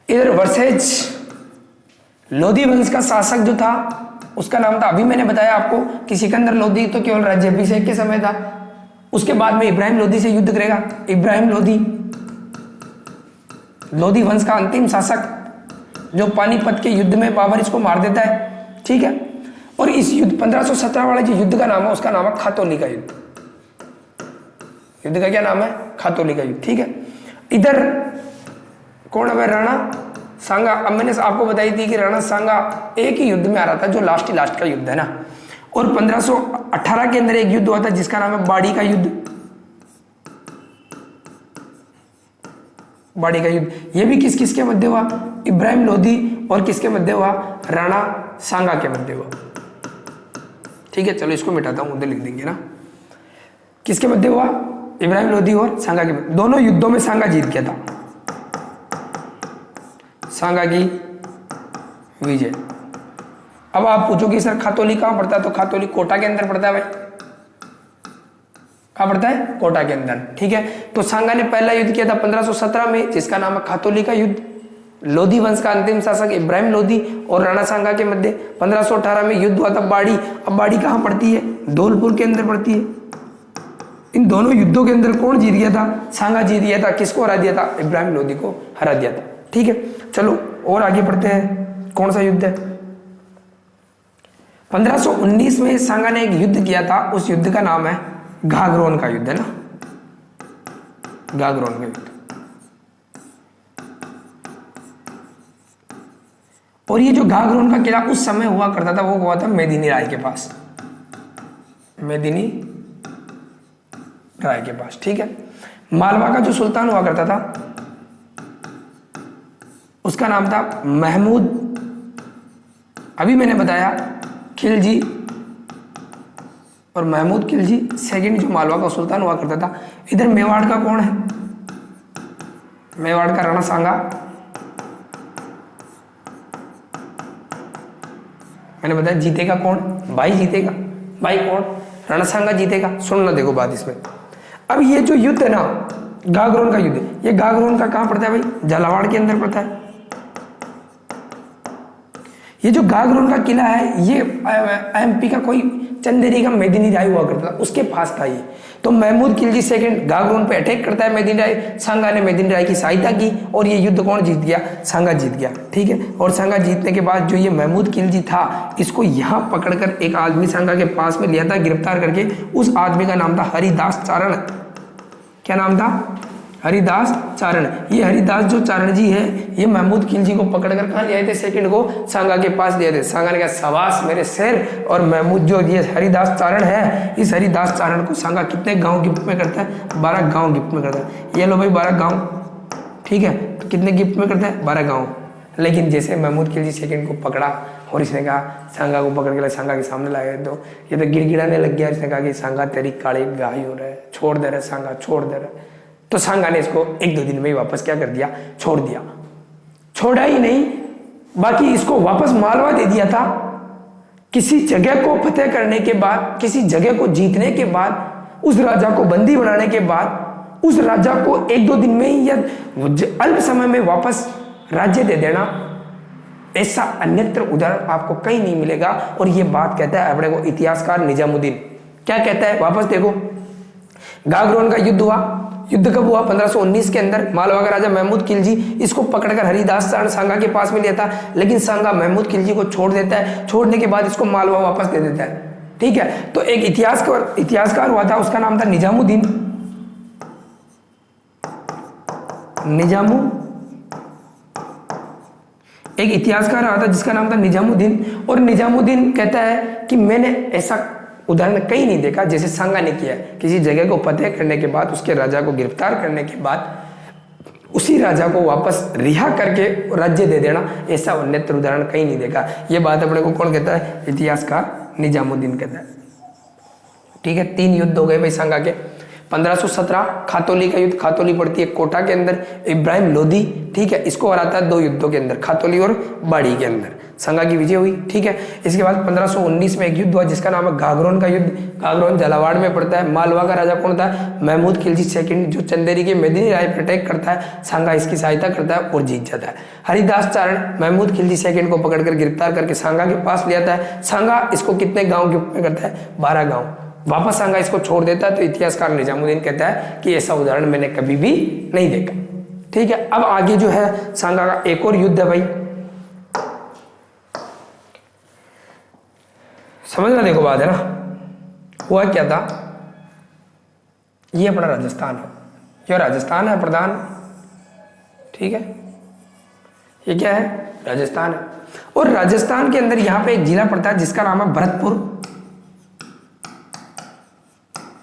इधर वर्सेज लोधी वंश का शासक जो था उसका नाम था, अभी मैंने बताया आपको कि सिकंदर लोधी तो केवल राज्याभिषेक के समय था। उसके बाद में इब्राहिम लोधी से युद्ध करेगा, इब्राहिम लोधी लोधी वंश का अंतिम शासक जो पानीपत के युद्ध में बाबर इसको मार देता है, ठीक है। और इस युद्ध 1517 वाले जो युद्ध का नाम है उसका नाम है खातौली का युद्ध। युद्ध का क्या नाम है? खातौली का युद्ध, ठीक है। इधर कौन है? राणा सांगा। अब मैंने आपको बताई थी कि राणा सांगा एक ही युद्ध में आ रहा था जो लास्ट का युद्ध है ना। और 1518 के अंदर एक युद्ध हुआ था जिसका नाम है बाड़ी का युद्ध। बाड़ी का युद्ध ये भी किस किस के मध्य हुआ? इब्राहिम लोधी और किसके मध्य हुआ? राणा सांगा के मध्य हुआ, ठीक है। चलो इसको मिटाता हूं, उधर लिख देंगे ना। किसके मध्य हुआ? इब्राहिम लोधी और सांगा के मध्य। दोनों युद्धों में सांगा जीत गया था। सांगा की विजय। अब आप पूछोगे सर खातौली कहां पड़ता है? तो खातौली कोटा के अंदर पड़ता है भाई। कहां पड़ता है? कोटा के अंदर, ठीक है। तो सांगा ने पहला युद्ध किया था 1517 में जिसका नाम है खातौली का युद्ध। लोधी वंश का अंतिम शासक इब्राहिम लोधी और राणा सांगा के मध्य 1518 में युद्ध हुआ था बाड़ी। अब बाड़ी कहां पड़ती है? धौलपुर के अंदर पड़ती है। इन दोनों युद्धों के अंदर कौन जीत गया था? सांगा जीत गया था। किसको हरा दिया था? इब्राहिम लोधी को हरा दिया था, ठीक है। चलो और आगे बढ़ते हैं। कौन सा युद्ध है? 1519 में सांगा ने एक युद्ध किया था, उस युद्ध का नाम है घाघरोन का युद्ध, है ना। घाघरोन का युद्ध। और ये जो घाघरोन का किला उस समय हुआ करता था वो हुआ था मेदिनी राय के पास। मेदिनी राय के पास, ठीक है। मालवा का जो सुल्तान हुआ करता था उसका नाम था महमूद। अभी मैंने बताया खिलजी और महमूद खिलजी सेकंड जो मालवा का सुल्तान हुआ करता था। इधर मेवाड़ का कौन है? मेवाड़ का राणा सांगा। मैंने बताया जीतेगा कौन? भाई जीतेगा। भाई कौन? राणा सांगा जीतेगा। सुनना देखो बात इसमें। अब ये जो युद्ध है ना घाघरोन का युद्ध, ये घाघरोन का कहां पड़ता है भाई? झालावाड़ के अंदर पड़ता है। ये जो घाघरोन का किला है ये एमपी का कोई चंदेरी का मेदिनी राय हुआ करता था, उसके पास था ये। तो महमूद खिलजी सेकंड घाघरोन पे अटैक करता है मेदिनी राय। सांगा ने मेदिनी राय की सहायता की और ये युद्ध कौन जीत गया? सांगा जीत गया, ठीक है। और सांगा जीतने के बाद जो ये महमूद खिलजी था इसको यहाँ पकड़कर एक आदमी सांगा के पास में लिया था गिरफ्तार करके। उस आदमी का नाम था हरिदास चारण। क्या नाम था? हरिदास चारण। ये हरिदास जो चारण जी है ये महमूद खिलजी को पकड़कर कहाँ ले आए थे? सेकंड को सांगा के पास ले आए थे। सांगा ने कहा शाबाश मेरे शेर। और महमूद जो ये हरिदास चारण है, इस हरिदास चारण को सांगा कितने गांव गिफ्ट में करता है? 12 गांव गिफ्ट में करता है। ये लो भाई 12 गांव, ठीक है। तो कितने गिफ्ट में करता है? 12 गांव। लेकिन जैसे महमूद खिलजी सेकंड को पकड़ा और इसने कहा सांगा को पकड़ के सांगा के सामने लाए तो ये तो गिड़गिड़ाने लग गया। इसने कहा कि सांगा तेरी काली गाय हो रहा है, छोड़ दे रहा सांगा, छोड़ दे रहा। तो सांगा ने इसको 1-2 दिन में ही वापस क्या कर दिया? छोड़ दिया। छोड़ा ही नहीं बाकी इसको वापस मालवा दे दिया था। किसी जगह को फतेह करने के बाद, किसी जगह को जीतने के बाद, उस राजा को बंदी बनाने के बाद उस राजा को 1-2 दिन में ही या अल्प समय में वापस राज्य दे देना, ऐसा अन्यत्र उदाहरण आपको कहीं नहीं मिलेगा। और ये बात कहता है अपने को इतिहासकार निजामुद्दीन। क्या कहता है? वापस देखो, घाघरोन का युद्ध हुआ। युद्ध कब हुआ? 1519 के अंदर। मालवा का राजा महमूद खिलजी इसको पकड़कर हरिदास चारण सांगा के पास में लिया था, लेकिन सांगा महमूद खिलजी को छोड़ देता है। छोड़ने के बाद इसको मालवा वापस दे देता है, ठीक है। तो एक इतिहासकार हुआ था, उसका नाम था निजामुद्दीन। एक इतिहासकार आया था जिसका नाम था निजामुद्दीन। और निजामुद्दीन कहता है कि मैंने ऐसा उदाहरण कहीं नहीं देखा जैसे सांगा ने किया। किसी जगह को फतेह करने के बाद, उसके राजा को गिरफ्तार करने के बाद उसी राजा को वापस रिहा करके राज्य दे देना, ऐसा अन्यत्र उदाहरण कहीं नहीं देखा। ये बात अपने को कौन कहता है? इतिहासकार निजामुद्दीन कहता है, ठीक है। 3 युद्ध हो गए भाई सांगा के। 1517 खातौली का युद्ध, खातौली पड़ती है कोटा के अंदर। इब्राहिम लोधी, ठीक है, इसको हराता है 2 युद्धों के अंदर, खातौली और बाड़ी के अंदर। सांगा की विजय हुई, ठीक है। इसके बाद 1519 में एक युद्ध हुआ जिसका नाम है घाघरोन का युद्ध। घाघरोन झालावाड़ में पड़ता है। मालवा का राजा कौन था? महमूद खिलजी सेकंड, जो चंदेरी के मेदिनी राय पर अटैक करता है। सांगा इसकी सहायता करता है और जीत जाता है। हरिदास चारण महमूद खिलजी सेकंड को पकड़कर गिरफ्तार करके सांगा के पास ले आता है। सांगा इसको कितने गाँव गिफ्ट में करता है? 12 गाँव। वापस सांगा इसको छोड़ देता है। तो इतिहासकार निजामुद्दीन कहता है कि ऐसा उदाहरण मैंने कभी भी नहीं देखा, ठीक है। अब आगे जो है सांगा का एक और युद्ध है भाई, समझना, देखो बात है ना। हुआ क्या था, ये अपना राजस्थान है, ये राजस्थान है प्रधान, ठीक है, ये क्या है, राजस्थान है। और राजस्थान के अंदर यहां पे एक जिला पड़ता है जिसका नाम है भरतपुर,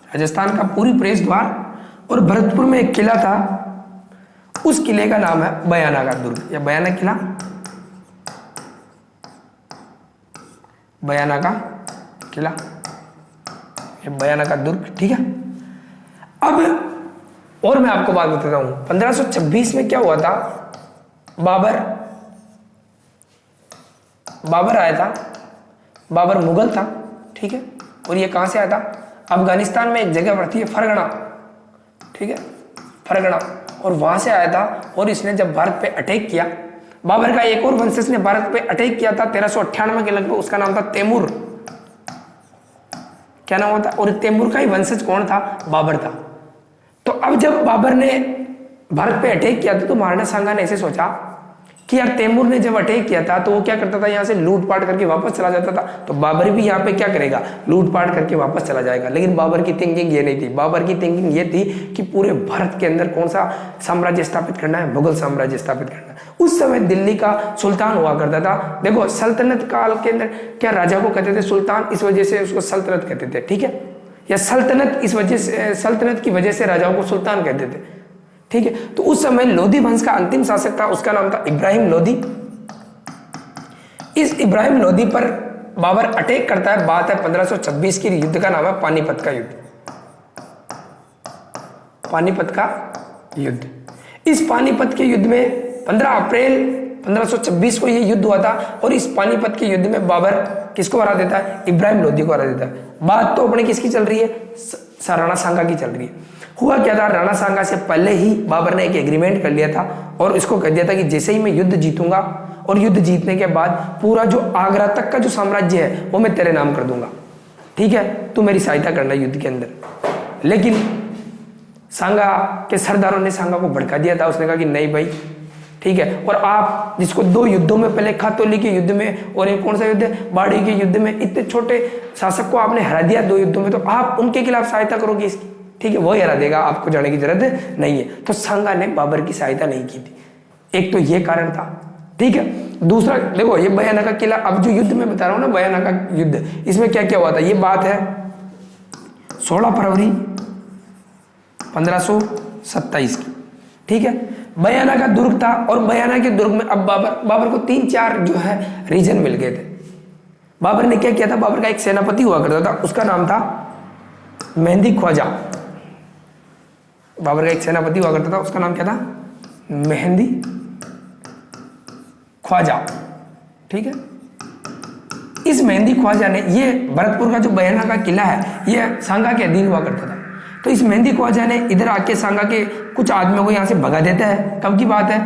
राजस्थान का पूरी प्रवेश द्वार। और भरतपुर में एक किला था, उस किले का नाम है बयाना का दुर्ग या बयाना किला, बयाना का किला, ये बयाना का दुर्ग, ठीक है। अब और मैं आपको बात बताता हूं, 1526 में क्या हुआ था, बाबर आया था, बाबर मुगल था, ठीक है। और ये कहां से आया था, अफगानिस्तान में एक जगह पड़ती है फरगना, ठीक है, फरगना, और वहां से आया था। और इसने जब भारत पे अटैक किया, बाबर का एक और वंशज ने भारत पे अटैक किया था 1398 के लगभग, उसका नाम था तैमूर, क्या नाम होता, और तैमूर का ही वंशज कौन था, बाबर था। तो अब जब बाबर ने भारत पे अटैक किया था तो महाराणा सांगा ने ऐसे सोचा कि यार तैमूर ने जब अटैक किया था तो वो क्या करता था, यहाँ से लूटपाट करके वापस चला जाता था, तो बाबर भी यहाँ पे क्या करेगा, लूटपाट करके वापस चला जाएगा। लेकिन बाबर की थिंकिंग ये नहीं थी, बाबर की थिंकिंग ये थी कि पूरे भारत के अंदर कौन सा साम्राज्य स्थापित करना है, मुगल साम्राज्य स्थापित करना है। उस समय दिल्ली का सुल्तान हुआ करता था। देखो सल्तनत काल के अंदर क्या राजा को कहते थे सुल्तान, इस वजह से उसको सल्तनत कहते थे, ठीक है, या सल्तनत इस वजह से, सल्तनत की वजह से राजाओं को सुल्तान कहते थे, ठीक है। तो उस समय लोधी वंश का अंतिम शासक था, उसका नाम था इब्राहिम लोधी। इस इब्राहिम लोधी पर बाबर अटैक करता है, बात है 1526 की, युद्ध का नाम है पानीपत का युद्ध, पानीपत का युद्ध। इस पानीपत के युद्ध में 15 अप्रैल 1526 को यह युद्ध हुआ था। और इस पानीपत के युद्ध में बाबर किसको हरा देता है, इब्राहिम लोधी को हरा देता है। बात तो अपने किसकी चल रही है, राणा सांगा की चल रही है। हुआ क्या था, राणा सांगा से पहले ही बाबर ने एक एग्रीमेंट कर लिया था और इसको कह दिया था कि जैसे ही मैं युद्ध जीतूंगा और युद्ध जीतने के बाद पूरा जो आगरा तक का जो साम्राज्य है वो मैं तेरे नाम कर दूंगा, ठीक है, तू मेरी सहायता करना युद्ध के अंदर। लेकिन सांगा के सरदारों ने सांगा को भड़का दिया था, उसने कहा कि नहीं भाई, ठीक है, और आप जिसको 2 युद्धों में, पहले खातौली के युद्ध में और एक कौन सा युद्ध है, बाड़ी के युद्ध में, इतने छोटे शासक को आपने हरा दिया 2 युद्धों में, तो आप उनके खिलाफ सहायता करोगे इसकी, ठीक है, वो हरा देगा, आपको जाने की जरूरत नहीं है। तो सांगा ने बाबर की सहायता नहीं की थी, एक तो ये कारण था, ठीक है। दूसरा देखो ये बयाना का किला, अब जो युद्ध में बता रहा हूं ना, बयाना का युद्ध, इसमें क्या क्या हुआ था, ये बात है 16 फरवरी 1527 की, ठीक है। बयाना का दुर्ग था और बयाना के दुर्ग में अब बाबर को 3-4 जो है रीजन मिल गए थे। बाबर ने क्या किया था, बाबर का एक सेनापति हुआ करता था, उसका नाम था मेहंदी ख्वाजा। बाबर का एक सेनापति हुआ करता था, उसका नाम क्या था, मेहंदी ख्वाजा, ठीक है। इस मेहंदी ख्वाजा ने, ये भरतपुर का जो बयाना का किला है ये सांगा के अधीन हुआ करता था। तो इस मेहंदी ख्वाजा ने इधर आके सांगा के कुछ आदमियों को यहां से भगा देता है। कब की बात है,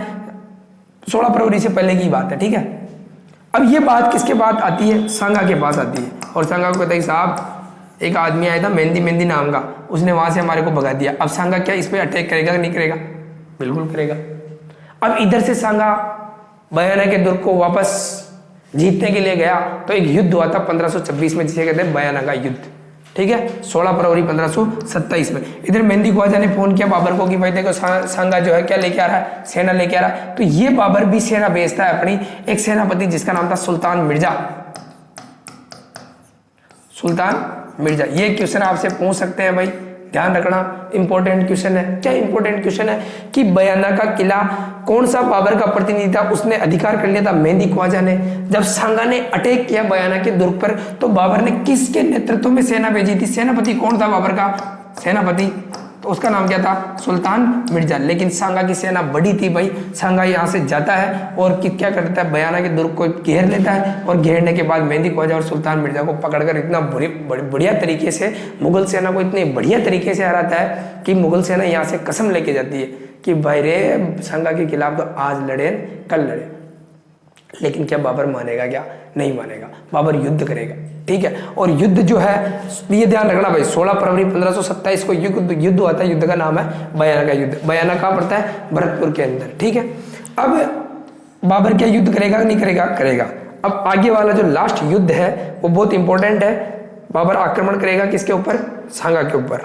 16 फरवरी से पहले की बात है, ठीक है। अब ये बात किसके पास आती है, सांगा के पास आती है। और सांगा को कहता है साहब एक आदमी आया था मेहंदी नाम का, उसने वहां से हमारे को भगा दिया। अब सांगा क्या इस पे अटैक करेगा कि नहीं करेगा, बिल्कुल करेगा। अब इधर से सांगा बयाना के दुर्ग को वापस जीतने के लिए गया, तो एक युद्ध हुआ था 1526 में जिसे कहते हैं बयाना का युद्ध, ठीक है, 16 फरवरी 1527 में। इधर मेहंदी ख्वाजा ने फोन किया बाबर को कि भाई देखो सांगा जो है क्या लेके आ रहा है, सेना लेके आ रहा है। तो ये बाबर भी सेना भेजता है अपनी, एक सेनापति जिसका नाम था सुल्तान मिर्जा, सुल्तान मिर्जा। ये क्वेश्चन आपसे पूछ सकते हैं भाई, ध्यान रखना, इंपॉर्टेंट क्वेश्चन है। क्या इंपॉर्टेंट क्वेश्चन है कि बयाना का किला कौन सा बाबर का प्रतिनिधि था, उसने अधिकार कर लिया था मेहंदी ख्वाजा ने। जब सांगा ने अटैक किया बयाना के दुर्ग पर, तो बाबर ने किसके नेतृत्व में सेना भेजी थी, सेनापति कौन था बाबर का, सेनापति, तो उसका नाम क्या था, सुल्तान मिर्जा। लेकिन सांगा की सेना बड़ी थी भाई, सांगा यहाँ से जाता है और क्या करता है, बयाना के दुर्ग को घेर लेता है और घेरने के बाद मेहंदी ख्वाजा और सुल्तान मिर्जा को पकड़कर इतना बढ़िया तरीके से मुगल सेना को इतने बढ़िया तरीके से हराता है कि मुगल सेना यहाँ से कसम लेके जाती है कि भाई रे सांगा के खिलाफ तो आज लड़े कल लड़े। लेकिन क्या बाबर मानेगा? क्या नहीं मानेगा? बाबर युद्ध करेगा, ठीक है। और युद्ध जो है ये ध्यान रखना भाई, 16 फरवरी 1527 को युद्ध हुआ था। युद्ध का नाम है बयाना का युद्ध। बयाना कहाँ पड़ता है? भरतपुर के अंदर, ठीक है। अब बाबर क्या युद्ध करेगा नहीं करेगा? करेगा। अब आगे वाला जो लास्ट युद्ध है वो बहुत इंपॉर्टेंट है। बाबर आक्रमण करेगा किसके ऊपर? सांगा के ऊपर।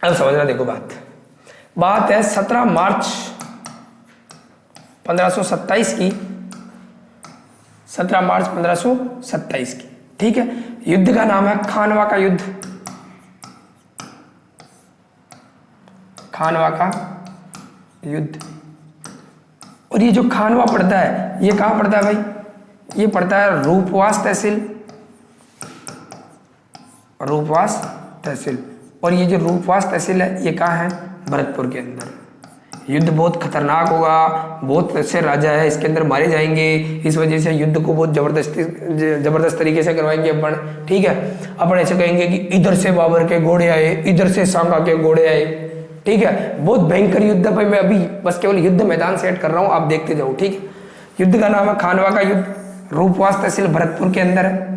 अब समझना, देखो बात है 17 मार्च 1527 की, 17 मार्च 1527 की, ठीक है। युद्ध का नाम है खानवा का युद्ध। खानवा का युद्ध। और ये जो खानवा पड़ता है ये कहां पड़ता है भाई? ये पड़ता है रूपवास तहसील, रूपवास तहसील। और ये जो रूपवास तहसील है ये कहाँ है? भरतपुर के अंदर। युद्ध बहुत खतरनाक होगा, बहुत अच्छे राजा है, इसके अंदर मारे जाएंगे। इस वजह से युद्ध को बहुत जबरदस्त तरीके से करवाएंगे अपन, ठीक है। अपन ऐसे कहेंगे कि इधर से बाबर के घोड़े आए, इधर से सांगा के घोड़े आए, ठीक है। बहुत भयंकर युद्ध है भाई। मैं अभी बस केवल युद्ध मैदान सेट कर रहा हूं, आप देखते जाओ, ठीक है। युद्ध का नाम है खानवा का युद्ध। रूपवास तहसील भरतपुर के अंदर है।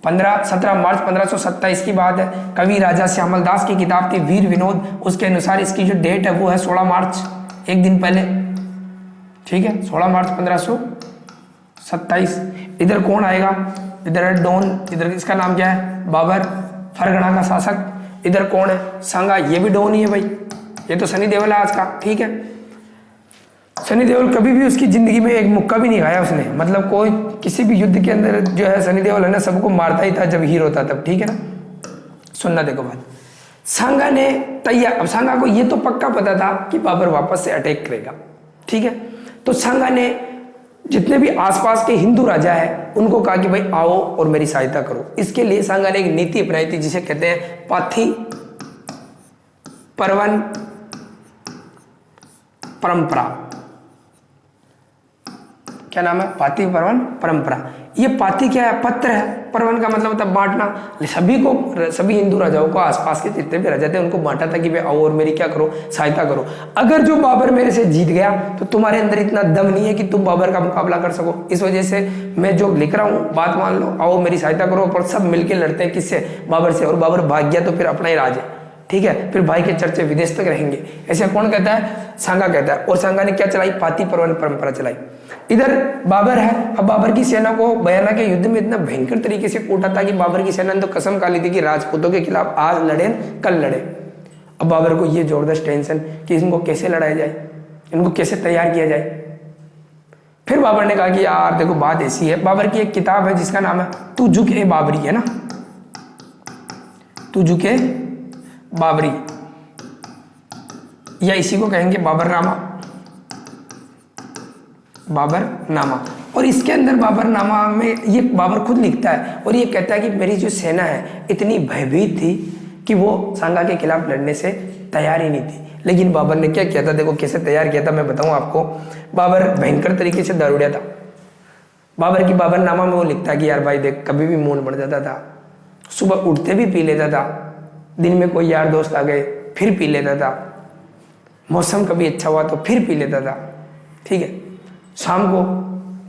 17 मार्च 1527 की बात है। कवि राजा श्यामल दास की किताब थी वीर विनोद, उसके अनुसार इसकी जो डेट है वो है 16 मार्च, एक दिन पहले, ठीक है। 16 मार्च 1527। इधर कौन आएगा? इधर है डॉन, इधर इसका नाम क्या है? बाबर, फरगना का शासक। इधर कौन है? सांगा, ये भी डॉन ही है भाई। ये तो सनी देओल है आज का, ठीक है। सनी देओल कभी भी उसकी जिंदगी में एक मुक्का भी नहीं खाया उसने, मतलब कोई किसी भी युद्ध के अंदर जो है सनी देओल है ना सबको मारता ही था जब हीरो था तब, ठीक है ना। सुनना देखो बात, सांगा ने तैयार, अब सांगा को ये तो पक्का पता था कि बाबर वापस से अटैक करेगा, ठीक है। तो सांगा ने जितने भी आसपास के हिंदू राजा है उनको कहा कि भाई आओ और मेरी सहायता करो। इसके लिए सांगा ने एक नीति अपनाई थी जिसे कहते हैं पाथी परवन परंपरा। क्या नाम है? पाथी परवन परंपरा। ये पाथी क्या है? पत्र है। परवन का मतलब होता है बांटना। सभी हिंदू राजाओं को, आसपास के जितने भी राजा थे उनको बांटा था कि भाई आओ और मेरी क्या करो? सहायता करो। अगर जो बाबर मेरे से जीत गया तो तुम्हारे अंदर इतना दम नहीं है कि तुम बाबर का मुकाबला कर सको। इस वजह से मैं जो लिख रहा हूँ बात मान लो, आओ मेरी सहायता करो। पर सब मिलकर लड़ते हैं किससे? बाबर से। और बाबर भाग गया तो फिर अपना ही राज है, ठीक है। फिर भाई के चर्चे विदेश तक रहेंगे। ऐसे कौन कहता है? सांगा कहता है। और सांगा ने क्या चलाई? पाथी परवन परंपरा चलाई। इधर बाबर है। अब बाबर की सेना को बयाना के युद्ध में इतना भयंकर तरीके से कूटा था कि बाबर की सेना ने तो कसम खा ली थी कि राजपूतों के खिलाफ आज लड़े कल लड़े। अब बाबर को ये जबरदस्त टेंशन कि इनको कैसे लड़ाया जाए, इनको कैसे तैयार किया जाए। फिर बाबर ने कहा कि यार देखो बात ऐसी है। बाबर की एक किताब है जिसका नाम है तू झुके बाबरी, है ना, तू झुके बाबरी, या इसी को कहेंगे बाबरनामा, बाबरनामा। और इसके अंदर बाबरनामा में ये बाबर खुद लिखता है और ये कहता है कि मेरी जो सेना है इतनी भयभीत थी कि वो सांगा के खिलाफ लड़ने से तैयार ही नहीं थी। लेकिन बाबर ने क्या किया था? देखो कैसे तैयार किया था, मैं बताऊं आपको। बाबर भयंकर तरीके से दारूडिया था। बाबर की बाबरनामा में वो लिखता है कि यार भाई देख, कभी भी मूड बढ़ जाता था, सुबह उठते भी पी लेता था, दिन में कोई यार दोस्त आ गए फिर पी लेता था, मौसम कभी अच्छा हुआ तो फिर पी लेता था, ठीक है। शाम को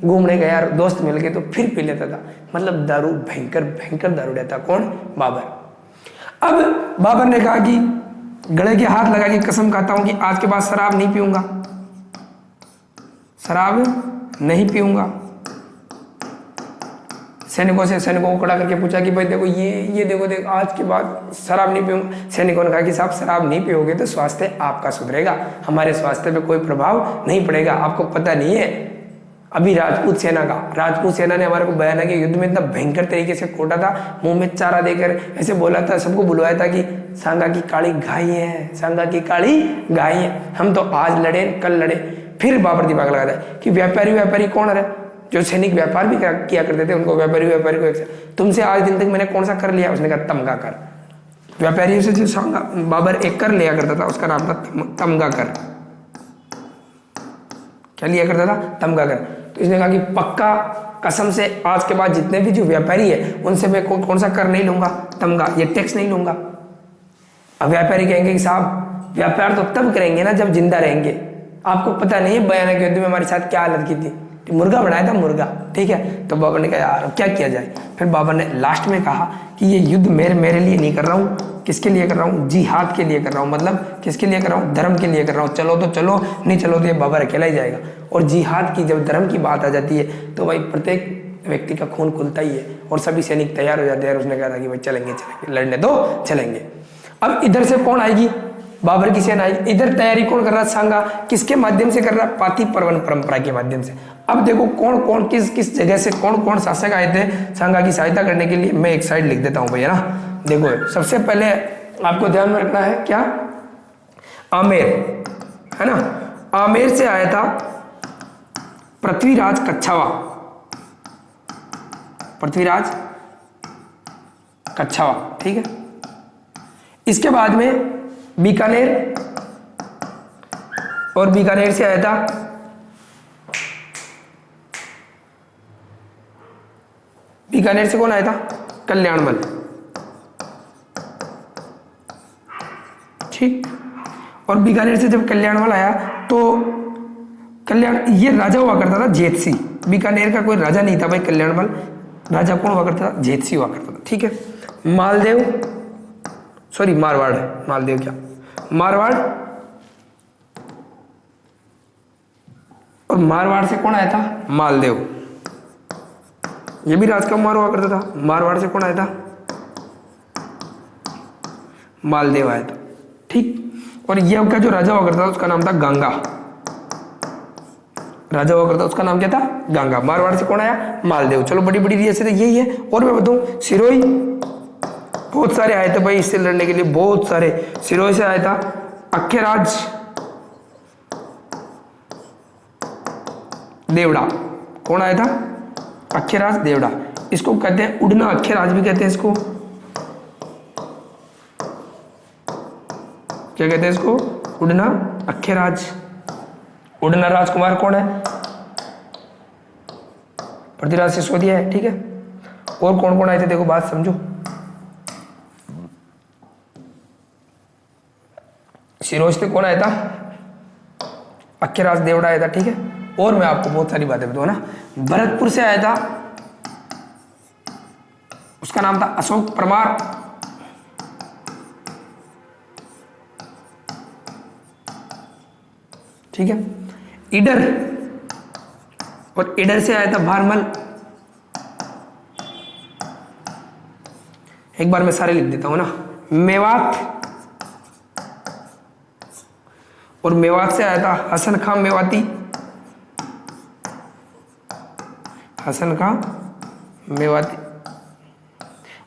घूमने गया यार दोस्त मिल गए तो फिर पी लेता था। मतलब दारू भयंकर भयंकर दारू रहता। कौन? बाबर। अब बाबर ने कहा कि गले के हाथ लगा के कसम खाता हूं कि आज के बाद शराब नहीं पीऊंगा, शराब नहीं पीऊंगा। सैनिकों को खड़ा करके पूछा कि भाई देखो ये देखो आज के बाद शराब नहीं पीऊंगा। सैनिकों ने कहा कि साहब शराब नहीं पियोगे तो स्वास्थ्य आपका सुधरेगा, हमारे स्वास्थ्य पे कोई प्रभाव नहीं पड़ेगा। आपको पता नहीं है अभी राजपूत सेना ने हमारे को बयाना के युद्ध में इतना भयंकर तरीके से कोटा था, मुंह में चारा देकर ऐसे बोला था, सबको बुलवाया था कि सांगा की काली गाय है, सांगा की काली गाय है, हम तो आज लड़े कल लड़े। फिर बाबर दिमाग लगाता है कि व्यापारी कौन है? जो सैनिक व्यापार भी किया करते थे उनको व्यापारी को तुमसे आज दिन तक मैंने कौन सा कर लिया? उसने कहा तमगा कर। व्यापारियों से जो सांगा बाबर एक कर लिया करता था उसका नाम था तमगा कर। क्या लिया करता था? तमगा कर। तो इसने कहा कि पक्का कसम से आज के बाद जितने भी जो व्यापारी है उनसे मैं कौन सा कर नहीं लूंगा? तमगा, ये टैक्स नहीं लूंगा। अब व्यापारी कहेंगे कि साहब व्यापार तो तब करेंगे ना जब जिंदा रहेंगे, आपको पता नहीं है भयानक युद्ध में हमारे साथ क्या हालत की थी, मुर्गा बनाया था मुर्गा, ठीक है। तो बाबर ने कहा यार क्या किया जाए। फिर बाबर ने लास्ट में कहा कि ये युद्ध मेरे लिए नहीं कर रहा हूँ, किसके लिए कर रहा हूँ, जिहाद के लिए कर रहा हूँ, मतलब किसके लिए कर रहा हूँ, धर्म के लिए कर रहा हूँ। चलो तो चलो, नहीं चलो तो ये बाबर अकेला ही जाएगा। और जिहाद की जब धर्म की बात आ जाती है तो भाई प्रत्येक व्यक्ति का खून खुलता ही है और सभी सैनिक तैयार हो जाते हैं। उसने कहा था कि भाई चलेंगे लड़ने दो, चलेंगे। अब इधर से कौन आएगी, बाबर की सेना आएगी। इधर तैयारी कौन कर रहा है, सांगा, किसके माध्यम से कर रहा है, पाती पर्वन परंपरा के माध्यम से। अब देखो कौन कौन किस जगह से कौन कौन शासक आए थे सांगा की सहायता करने के लिए। मैं एक साइड लिख देता हूं भैया ना। देखो सबसे पहले आपको ध्यान में रखना है क्या, आमेर है ना, आमेर से आया था पृथ्वीराज कच्छावा, पृथ्वीराज कच्छावा, ठीक है। इसके बाद में बीकानेर, और बीकानेर से आया था बीकानेर से कौन आया था, कल्याणमल, ठीक। और बीकानेर से जब कल्याणमल आया तो कल्याण, ये राजा हुआ करता था जेतसी, बीकानेर का कोई राजा नहीं था भाई, कल्याणमल राजा कौन हुआ करता था, जेतसी हुआ करता था, ठीक है। मालदेव, सॉरी मारवाड़, मालदेव क्या, मारवाड़, और मारवाड़ से कौन आया था, मालदेव, ये भी राजकुमार हुआ करता था। मारवाड़ से कौन आया था, मालदेव आया था, ठीक। और ये का जो राजा हुआ करता था उसका नाम था गंगा, राजा हुआ करता उसका नाम क्या था, गंगा। मारवाड़ से कौन आया, मालदेव। चलो बड़ी बड़ी रियासत यही है। और मैं बताऊं सिरोही, बहुत सारे आए थे भाई इससे लड़ने के लिए, बहुत सारे। सिरोही से आया था अक्षराज देवड़ा, कौन आया था, अक्षराज देवड़ा। इसको कहते हैं उड़ना अक्षराज भी कहते हैं इसको, क्या कहते हैं इसको, उड़ना अक्षराज। उड़ना राजकुमार कौन है, पृथ्वीराज सिसोदिया है, ठीक है। और कौन कौन आए थे देखो, बात समझो। सिरोज से कौन आया था, अक्षराज देवड़ा आया था, ठीक है। और मैं आपको बहुत सारी बातें बताऊं ना। भरतपुर से आया था, उसका नाम था अशोक परमार, ठीक है। ईडर, और ईडर से आया था भारमल। एक बार मैं सारे लिख देता हूं ना। मेवात, और मेवात से आया था हसन खां मेवाती, हसन खां मेवाती।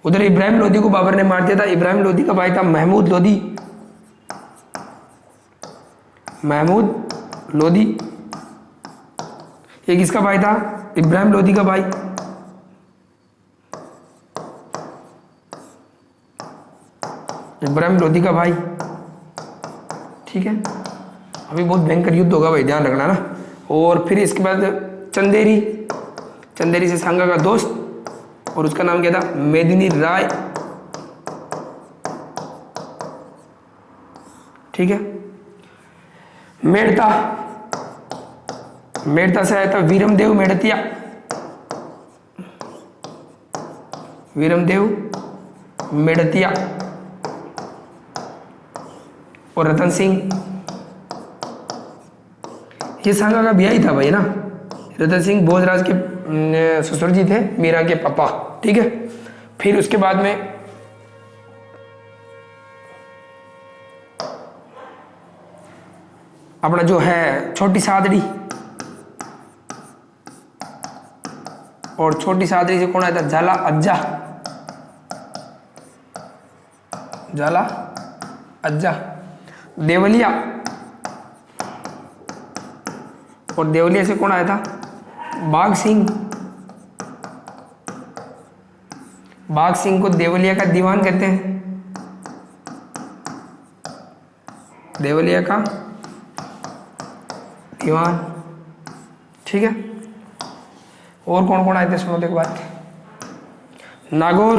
उधर इब्राहिम लोदी को बाबर ने मार दिया था। इब्राहिम लोदी का भाई था महमूद लोदी, महमूद लोदी। ये किसका भाई था, इब्राहिम लोदी का भाई। इब्राहिम लोदी का भाई, ठीक है। अभी बहुत भयंकर युद्ध होगा भाई, ध्यान रखना ना। और फिर इसके बाद चंदेरी, चंदेरी से सांगा का दोस्त, और उसका नाम क्या था, मेदिनी राय, ठीक है। मेड़ता, मेड़ता से आया था वीरमदेव मेड़तिया, वीरमदेव मेड़तिया। और रतन सिंह, ये सांगा का भैया ही था भाई ना। रतन सिंह भोजराज के ससुर जी थे, मीरा के पापा, ठीक है। फिर उसके बाद में अपना जो है छोटी सादड़ी, और छोटी सादड़ी से कौन आया था, झाला अज्जा, झाला अज्जा। देवलिया, और देवलिया से कौन आया था, बाघ सिंह। बाघ सिंह को देवलिया का दीवान कहते हैं, देवलिया का दीवान, ठीक है। और कौन कौन आए थे सुनो देखो बात। नागौर,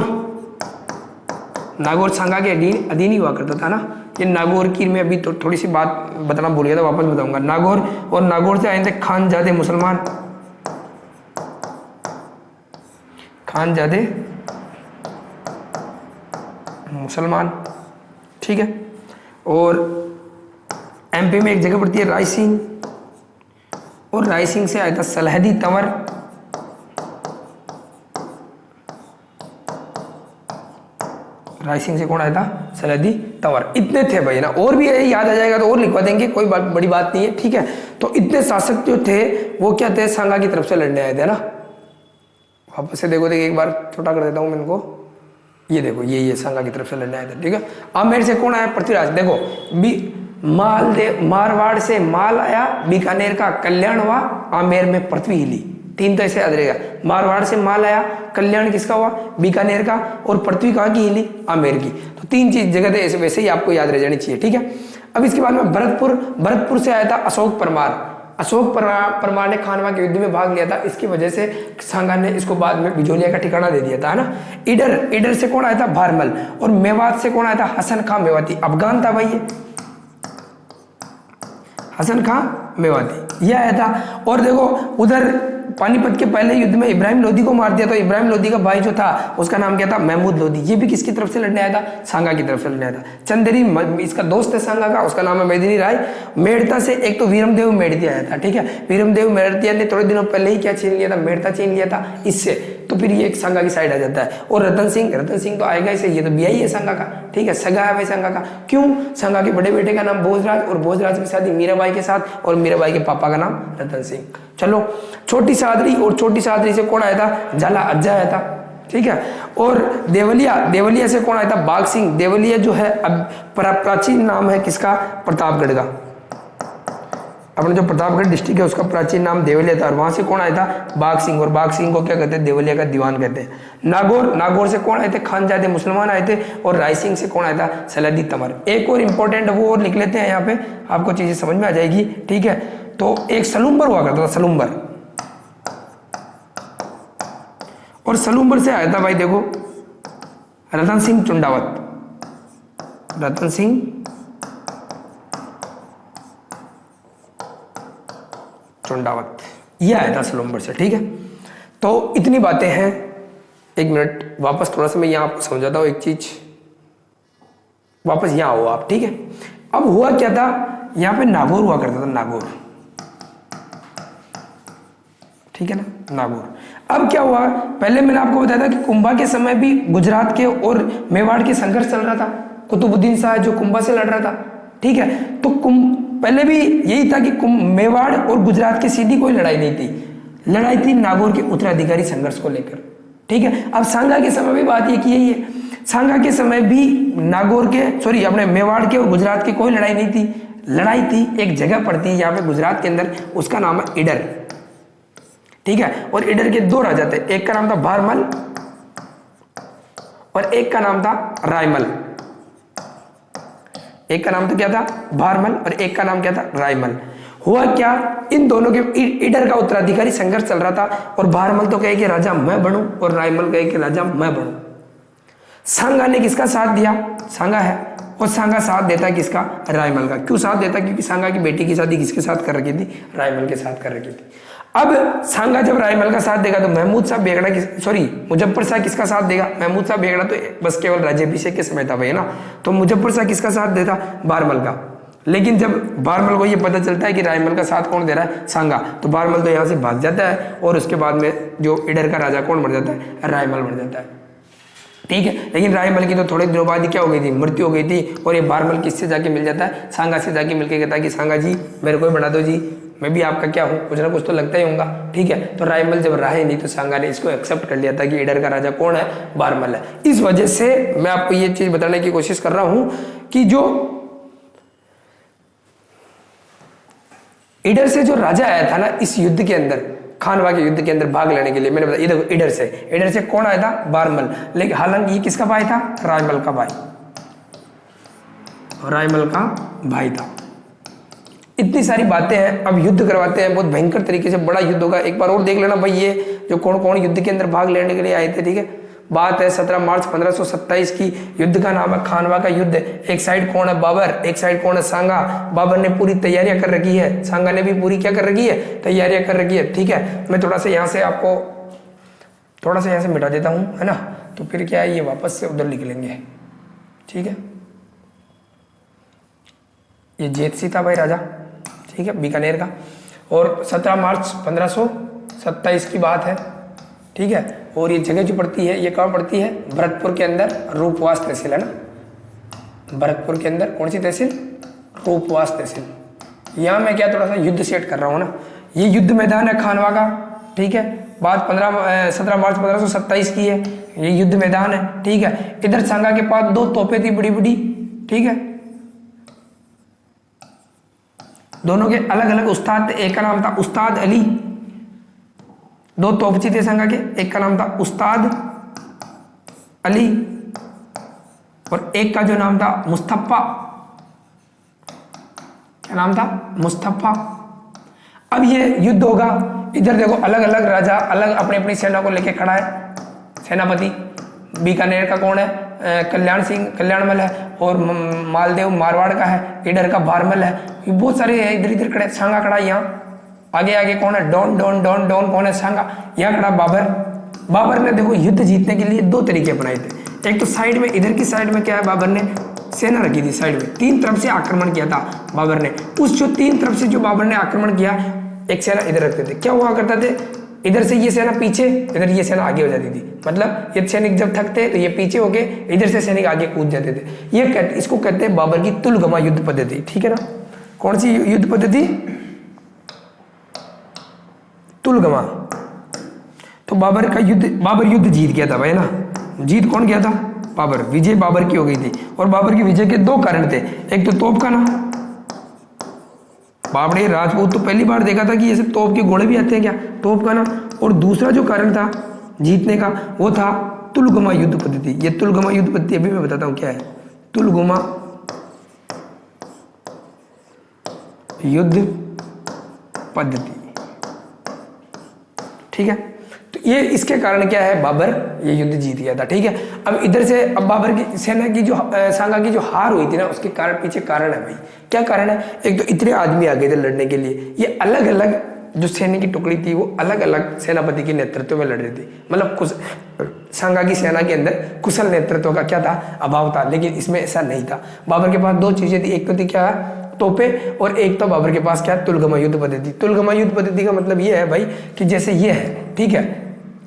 नागौर सांगा के अधीन ही हुआ करता था ना। कि नागौर की मैं अभी तो थोड़ी सी बात बताना भूल गया था, वापस बताऊंगा। नागौर, और नागौर से आए थे खानजादे मुसलमान, खानजादे मुसलमान, ठीक है। और एमपी में एक जगह पड़ती है रायसीन, और रायसीन से आया था सलहदी तंवर, रायसीन से कौन आया था? सलहदी तंवर। इतने थे भाई ना, और भी याद आ जाएगा तो और लिखवा देंगे, कोई बड़ी बात नहीं है, ठीक है। तो इतने शासक जो थे वो क्या थे? सांगा की तरफ से लड़ने आए थे ना। वापस से देखो एक बार छोटा कर देता हूं मैं इनको, ये देखो ये सांगा की तरफ से लड़ने आए थे, ठीक है। आमेर से कौन आया? पृथ्वीराज। देखो मारवाड़ से माल आया, बीकानेर का कल्याण हुआ, आमेर में पृथ्वी हिली। तीन तो ऐसे याद रहेगा, मारवाड़ से माल आया, कल्याण किसका हुआ? बीकानेर का, और पृथ्वी कहाँ की हिली? आमेर की। तो तीन चीज जगह थे, ऐसे वैसे ही आपको याद रह जानी चाहिए, ठीक है। अब इसके बाद में भरतपुर से आया था अशोक परमार। अशोक परमार ने खानवा के युद्ध में भाग लिया था, इसकी वजह से सांगा ने इसको बाद में बिजोलिया का ठिकाना दे दिया था, है ना। ईडर से कौन आया था? भारमल। और मेवात से कौन आया था? हसन खां मेवाती। अफगान था भाई ये, हसन खां मेवाती ये आया था। और देखो उधर पानीपत के पहले युद्ध में इब्राहिम लोदी को मार दिया, तो इब्राहिम लोदी का भाई जो था उसका नाम क्या था? महमूद लोदी। ये भी किसकी तरफ से लड़ने आया था? सांगा की तरफ से लड़ने आया था। चंदेरी इसका दोस्त है सांगा का, उसका नाम है मेदिनी राय। मेड़ता से एक तो वीरमदेव मेड़ती आया था, ठीक है। वीरमदेव मेड़तिया ने थोड़े दिनों पहले ही क्या छीन लिया था? मेड़ता छीन लिया था इससे, तो फिर ये एक सांगा की साइड आ जाता है। और रतन सिंह तो आएगा इसे, ये तो बिया ही है सांगा का, ठीक है, सगा है भाई सांगा का। क्यों? सांगा के बड़े बेटे का नाम भोजराज, और भोजराज की शादी मीराबाई के साथ, और मीराबाई के पापा का नाम रतन सिंह। चलो छोटी सादरी, और छोटी सादरी से कौन आया था? झाला अज्जा आया था, ठीक है। और देवलिया से कौन आया था? बाघ सिंह। देवलिया जो है अब प्राचीन नाम है किसका? प्रतापगढ़ का। अपना जो प्रतापगढ़ डिस्ट्रिक्ट है उसका प्राचीन नाम देवलिया था, और वहां से कौन आया था? बाघ सिंह। और बाघ सिंह को क्या कहते हैं? देवलिया का दीवान कहते हैं। नागौर से कौन आए थे? खानजादे मुसलमान आए थे। और रायसिंह से कौन आया था? सलहदी तंवर। एक और इंपॉर्टेंट वो और लिख लेते हैं, यहाँ पे आपको चीजें समझ में आ जाएगी, ठीक है। तो एक सलूम्बर हुआ करता था, सलूम्बर, और सलूम्बर से आया था भाई देखो रतन सिंह चुंडावत। रतन सिंह चुंडावत ये आया था सलूम्बर से, ठीक है। तो इतनी बातें हैं। एक मिनट वापस थोड़ा सा मैं यहाँ आपको समझाता हूँ एक चीज, वापस यहाँ आओ आप, ठीक है। अब हुआ क्या था? यहाँ पे नागौर हुआ करता था, नागौर, ठीक है ना, नागौर। अब क्या हुआ? पहले मैंने आपको बताया था कि कुंभा के समय भी गुजरात के और मेवाड़ के संघर्ष चल रहा था। कुतुबुद्दीन शाह जो कुंभा से लड़ रहा था, ठीक है। तो पहले भी यही था कि मेवाड़ और गुजरात की सीधी कोई लड़ाई नहीं थी, लड़ाई थी नागौर के उत्तराधिकारी संघर्ष को लेकर, ठीक है। अब सांगा के समय भी बात ये की यही है, सांगा के समय भी अपने मेवाड़ के और गुजरात की कोई लड़ाई नहीं थी। लड़ाई थी एक जगह पड़ती है यहाँ पे गुजरात के अंदर, उसका नाम है ईडर, ठीक है। और ईडर के दो राजा थे, एक का नाम था भारमल और एक का नाम था रायमल। एक का नाम तो क्या था? भारमल, और एक का नाम क्या था? रायमल। हुआ क्या? इन दोनों के ईडर का उत्तराधिकारी संघर्ष चल रहा था, और भारमल तो कहे कि राजा मैं बनूं, और रायमल कहे कि राजा मैं बनूं। सांगा ने किसका साथ दिया? सांगा है, और सांगा साथ देता है किसका? रायमल का। क्यों साथ देता? क्योंकि सांगा की बेटी की शादी किसके साथ कर रखी थी? रायमल के साथ कर रखी थी। अब सांगा जब रायमल का साथ देगा तो महमूद शाह बेगड़ा मुजफ्फर शाह किसका साथ देगा? महमूद शाह बेगड़ा तो बस केवल राज्याभिषेक के समय था भाई ना, तो मुजफ्फर शाह किसका साथ देता? भारमल का। लेकिन जब भारमल को ये पता चलता है कि रायमल का साथ कौन दे रहा है? सांगा, तो भारमल तो यहाँ से भाग जाता है, और उसके बाद में जो ईडर का राजा कौन बन जाता है? रायमल बन जाता है, ठीक है। लेकिन रायमल की तो थोड़े दिनों बाद क्या हो गई थी? मृत्यु हो गई थी, और ये भारमल किससे जाके मिल जाता है? सांगा से जाके मिलकर कहता है कि सांगा जी मेरे को बना दो जी, मैं भी आपका क्या हूँ, कुछ ना कुछ तो लगता ही होगा, ठीक है। तो रायमल जब रहा ही नहीं तो सांगा ने इसको एक्सेप्ट कर लिया था कि ईडर का राजा कौन है? भारमल है। इस वजह से मैं आपको ये चीज बताने की कोशिश कर रहा हूं कि जो ईडर से जो राजा आया था ना इस युद्ध के अंदर, खानवा के युद्ध के अंदर भाग लेने के लिए, मैंने बताया देखो ईडर से कौन आया था? भारमल। लेकिन हालांकि ये किसका भाई था? रायमल का भाई, रायमल का भाई था। इतनी सारी बातें हैं। अब युद्ध करवाते हैं, बहुत भयंकर तरीके से बड़ा युद्ध होगा। एक बार और देख लेना भाई, ये जो कौन कौन युद्ध के अंदर भाग लेने के लिए आए थे, ठीक है। बात है 17 मार्च 1527 की। युद्ध का नाम है खानवा का युद्ध। एक साइड कौन है? बाबर, एक साइड कौन है? सांगा। बाबर ने पूरी तैयारियां कर रखी है, सांगा ने भी पूरी क्या कर रखी है? तैयारियां कर रखी है। ठीक है, मैं थोड़ा सा यहाँ से आपको थोड़ा सा यहाँ से मिटा देता हूँ, है ना, तो फिर क्या है ये वापस से उधर लिख लेंगे। ठीक है, ये जेतसी था भाई राजा, ठीक है, बीकानेर का। और 17 मार्च 1527 की बात है। ठीक है, और ये जगह जो पड़ती है ये कहाँ पड़ती है? भरतपुर के अंदर, रूपवास तहसील, है ना, भरतपुर के अंदर कौन सी तहसील? रूपवास तहसील। यहाँ मैं क्या थोड़ा सा युद्ध सेट कर रहा हूँ ना, ये युद्ध मैदान है खानवा का। ठीक है, बात 17 मार्च 1527 की है, ये युद्ध मैदान है। ठीक है, इधर सांगा के पास 2 तोपें थी बड़ी बड़ी। ठीक है, दोनों के अलग अलग उस्ताद थे। एक का नाम था उस्ताद अली, 2 तोपची थे सांगा के, एक का नाम था उस्ताद अली और एक का जो नाम था मुस्तफा। क्या नाम था? मुस्तफा। अब ये युद्ध होगा, इधर देखो अलग अलग राजा अलग अपनी अपनी सेना को लेके खड़ा है। सेनापति बीकानेर का कौन है? कल्याण सिंह कल्याणमल है, और मालदेव मारवाड़ का है, इधर का बारमल है। ये बहुत सारे इधर इधर खड़े। सांगा खड़ा यहाँ, आगे आगे कौन है? डॉन डॉन डॉन डॉन कौन है? सांगा। यहाँ खड़ा बाबर। बाबर ने देखो युद्ध जीतने के लिए 2 तरीके अपनाए थे। एक तो साइड में, इधर की साइड में क्या है, बाबर ने सेना रखी थी साइड में, 3 तरफ से आक्रमण किया था बाबर ने। उस जो 3 तरफ से जो बाबर ने आक्रमण किया, एक सेना इधर रखते थे। क्या हुआ करता थे? इधर से ये सेना पीछे, इधर ये सेना आगे हो जाती थी। मतलब ये सैनिक जब थकते तो ये पीछे होके इधर से सैनिक आगे कूद जाते थे। इसको कहते हैं बाबर की तुलगमा युद्ध पद्धति। ठीक है ना, कौन सी युद्ध पद्धति? तुलगमा। तो बाबर युद्ध जीत गया था भाई ना। जीत कौन गया था? बाबर। विजय बाबर की हो गई थी। और बाबर की विजय के 2 कारण थे। एक तो तोप का ना, बाबड़े राजपूत तो पहली बार देखा था कि ऐसे तोप के घोड़े भी आते हैं क्या, तोप का ना। और दूसरा जो कारण था जीतने का वो था तुलगमा युद्ध पद्धति। ये तुलगमा युद्ध पद्धति अभी मैं बताता हूं क्या है। तुलगमा युद्ध पद्धति। ठीक है, तो ये इसके कारण क्या है, बाबर ये युद्ध जीत गया था। ठीक है, अब इधर से अब बाबर की सेना की जो सांगा की जो हार हुई थी ना, उसके कारण पीछे कारण है भाई। क्या कारण है? एक तो इतने आदमी आ गए थे लड़ने के लिए, ये अलग अलग जो सैन्य की टुकड़ी थी वो अलग अलग सेनापति के नेतृत्व में लड़ रही थी। मतलब सांगा की सेना के अंदर कुशल नेतृत्व का क्या था, अभाव था। लेकिन इसमें ऐसा नहीं था। बाबर के पास 2 चीजें थी, एक तो थी क्या, तोपे, और एक तो बाबर के पास क्या, तुलगमा युद्ध पद्धति। तुलगमा युद्ध पद्धति का मतलब ये है भाई कि जैसे ये है, ठीक है,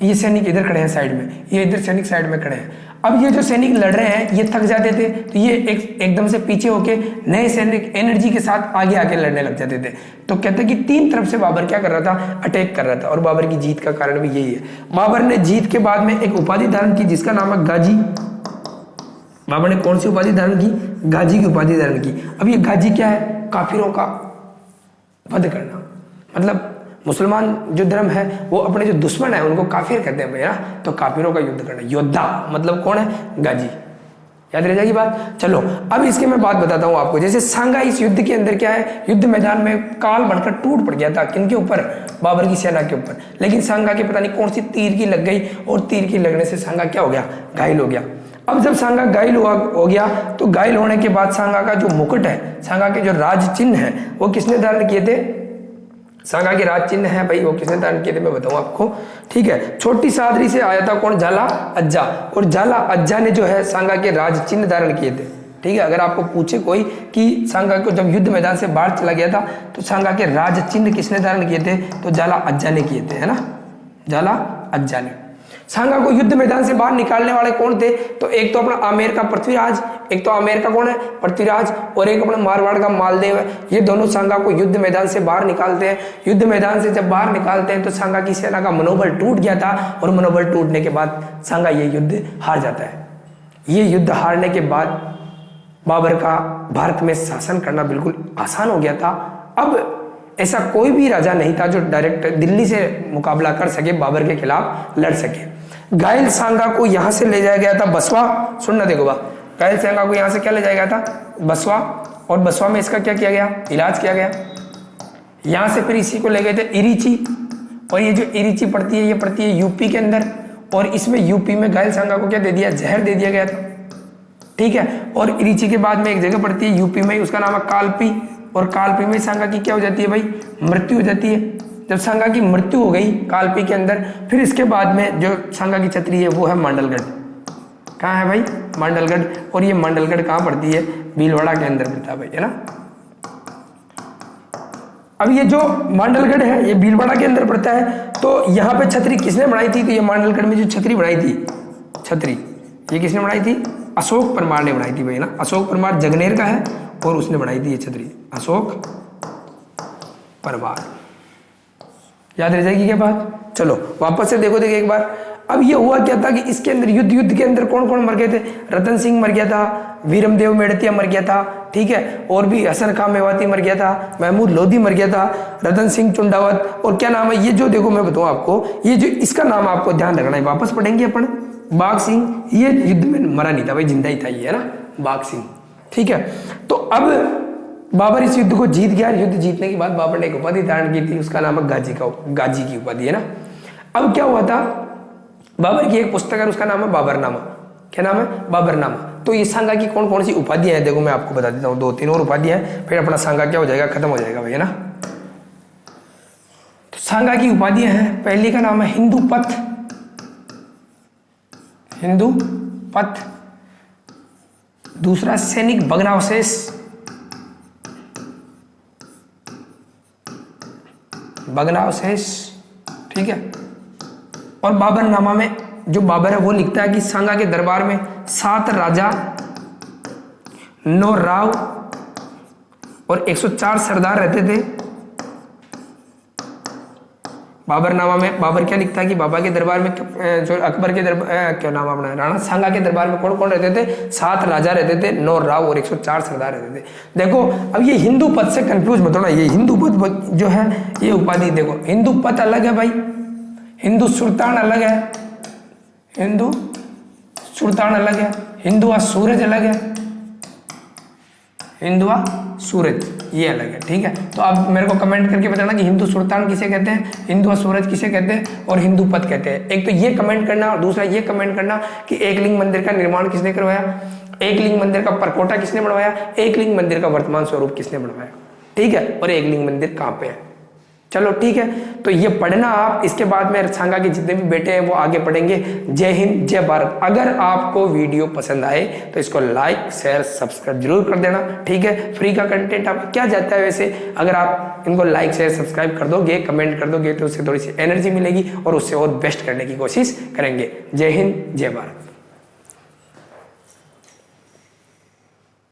ये सैनिक इधर खड़े हैं साइड में, ये इधर सैनिक साइड में खड़े हैं। अब ये जो सैनिक लड़ रहे हैं ये थक जाते थे, तो ये एकदम से पीछे होके नए सैनिक एनर्जी के साथ आगे आके लड़ने लग जाते थे। तो कहते हैं कि 3 तरफ से बाबर क्या कर रहा था, अटैक कर रहा था। और बाबर की जीत का कारण भी यही है। बाबर ने जीत के बाद में एक उपाधि धारण की जिसका नाम है गाजी। बाबर ने कौन सी उपाधि धारण की? गाजी की उपाधि धारण की। अब ये गाजी क्या है? काफिरों का वध करना। मतलब मुसलमान जो धर्म है वो अपने जो दुश्मन है उनको काफिर कहते हैं भैया, तो काफिरों का युद्ध करना। योद्धा मतलब कौन है? गाजी। याद रह जाएगी बात। चलो अब इसके मैं बात बताता हूं आपको। जैसे सांगा इस युद्ध के अंदर क्या है, युद्ध मैदान में काल बनकर टूट पड़ गया था। किनके ऊपर? बाबर की सेना के ऊपर। लेकिन सांगा की पता नहीं कौन सी तीर की लग गई, और तीर की लगने से सांगा क्या हो गया, घायल हो गया। अब जब सांगा घायल हो गया, तो घायल होने के बाद सांगा का जो मुकुट है, सांगा के जो राज चिन्ह है, वो किसने धारण किए थे? सांगा के राज चिन्ह है भाई, वो किसने धारण किए थे मैं बताऊं आपको। ठीक है, छोटी सादरी से आया था कौन? झाला अज्जा। और झाला अज्जा ने जो है सांगा के राज चिन्ह धारण किए थे। ठीक है, अगर आपको पूछे कोई कि सांगा को जब युद्ध मैदान से बाहर चला गया था तो सांगा के राज चिन्ह किसने धारण किए थे, तो झाला अज्जा ने किए थे, है ना, झाला अज्जा ने। सांगा को युद्ध मैदान से बाहर निकालने वाले कौन थे? तो एक तो अपना आमेर का पृथ्वीराज, एक तो आमेर का कौन है? पृथ्वीराज, और एक अपना मारवाड़ का मालदेव है। ये दोनों सांगा को युद्ध मैदान से बाहर निकालते हैं। युद्ध मैदान से जब बाहर निकालते हैं तो सांगा की सेना का मनोबल टूट गया था, और मनोबल टूटने के बाद सांगा ये युद्ध हार जाता है। ये युद्ध हारने के बाद बाबर का भारत में शासन करना बिल्कुल आसान हो गया था। अब ऐसा कोई भी राजा नहीं था जो डायरेक्ट दिल्ली से मुकाबला कर सके, बाबर के खिलाफ लड़ सके। घायल सांगा को यहां से ले जाया गया था बसवा। सुनना देखो बा, घायल सांगा को यहां से क्या ले जाया गया था? बसवा। और बसवा में इसका क्या किया गया? इलाज किया गया। यहां से फिर इसी को ले गए थे इरीची। और ये जो इरीची पड़ती है ये पड़ती है यूपी के अंदर। और इसमें यूपी में घायल सांगा को क्या दे दिया, जहर दे दिया गया था, ठीक है। और इरीची के बाद में एक जगह पड़ती है यूपी में, उसका नाम है कालपी, और कालपी में सांगा की क्या हो जाती है भाई, मृत्यु हो जाती है। जब सांगा की मृत्यु हो गई कालपी के अंदर, फिर इसके बाद में जो सांगा की छतरी है वो है मांडलगढ़। कहाँ है भाई, मांडलगढ़। और ये मांडलगढ़ कहाँ पड़ती है, भीलवाड़ा के अंदर पड़ता है भाई, है ना। अब ये जो मांडलगढ़ है ये भीलवाड़ा के अंदर पड़ता है। तो यहाँ पे छतरी किसने बनाई थी, तो ये मांडलगढ़ में जो छतरी बनाई थी, छतरी ये किसने बनाई थी, अशोक परमार ने बनाई थी भाई, ना। अशोक परमार जगनेर का है और उसने बनाई थी ये छतरी, अशोक परमार। याद रह जाएगी क्या बात। चलो वापस से देखो एक बार। अब ये हुआ क्या था कि इसके अंदर युद्ध के अंदर कौन कौन मर गए थे, रतन सिंह मर गया था, वीरमदेव मेड़तिया मर गया था, ठीक है, और भी हसन खां मेवाती मर गया था, महमूद लोधी मर गया था, रतन सिंह चुंडावत, और क्या नाम है ये जो देखो मैं बताऊं आपको, ये जो इसका नाम आपको ध्यान रखना है, वापस पढ़ेंगे अपन, बाघ सिंह। ये युद्ध में मरा नहीं था भाई, जिंदा ही था ये, है ना, बाघ सिंह, ठीक है। तो अब बाबर इस युद्ध को जीत गया। युद्ध जीतने के बाद बाबर ने एक उपाधि धारण की थी, उसका नाम है गाजी की उपाधि, है ना। अब क्या हुआ था, बाबर की एक पुस्तक है उसका नाम है बाबरनामा। क्या नाम है, बाबरनामा। तो ये सांगा की कौन कौन सी उपाधियां हैं देखो मैं आपको बता देता हूँ, 2-3 और उपाधियां हैं, फिर अपना सांगा क्या हो जाएगा, खत्म हो जाएगा भाई, है ना। तो सांगा की उपाधियां हैं, पहली का नाम है हिंदू पथ, हिंदू पथ। दूसरा सैनिक भग्नावशेष, भग्नावशेष, ठीक है। और बाबरनामा में जो बाबर है वो लिखता है कि सांगा के दरबार में 7 राजा, 9 राव और 104 सरदार रहते थे। बाबरनामा में बाबर क्या लिखता है कि बाबा के दरबार में, जो अकबर के दरबार, क्या नाम अपना, राणा सांगा के दरबार में कौन कौन रहते थे, 7 राजा रहते थे, 9 राव और 104 सरदार रहते थे। देखो अब ये हिंदू पद से कंफ्यूज मत होना, ये हिंदू पद जो है ये उपाधि देखो, हिंदू पद अलग है भाई, हिंदू सुल्तान अलग है, हिंदू सुल्तान अलग है, हिंदुआ सूरज अलग है, हिंदुआ सूरज ये अलग है, ठीक है। तो आप मेरे को कमेंट करके बताना कि हिंदू सुल्तान किसे कहते हैं, हिंदुआ सूरज किसे कहते हैं और हिंदू पद कहते हैं। एक तो ये कमेंट करना और दूसरा ये कमेंट करना कि एकलिंग मंदिर का निर्माण किसने करवाया, एकलिंग मंदिर का परकोटा किसने बनवाया, एकलिंग मंदिर का वर्तमान स्वरूप किसने बनवाया, ठीक है, और एकलिंग मंदिर कहाँ पे है। चलो ठीक है, तो ये पढ़ना आप, इसके बाद में सांगा के जितने भी बेटे हैं वो आगे पढ़ेंगे। जय हिंद, जय भारत। अगर आपको वीडियो पसंद आए तो इसको लाइक शेयर सब्सक्राइब जरूर कर देना, ठीक है। फ्री का कंटेंट आपको क्या जाता है वैसे, अगर आप इनको लाइक शेयर सब्सक्राइब कर दोगे, कमेंट कर दोगे तो उससे थोड़ी सी एनर्जी मिलेगी और उससे और बेस्ट करने की कोशिश करेंगे। जय हिंद, जय भारत।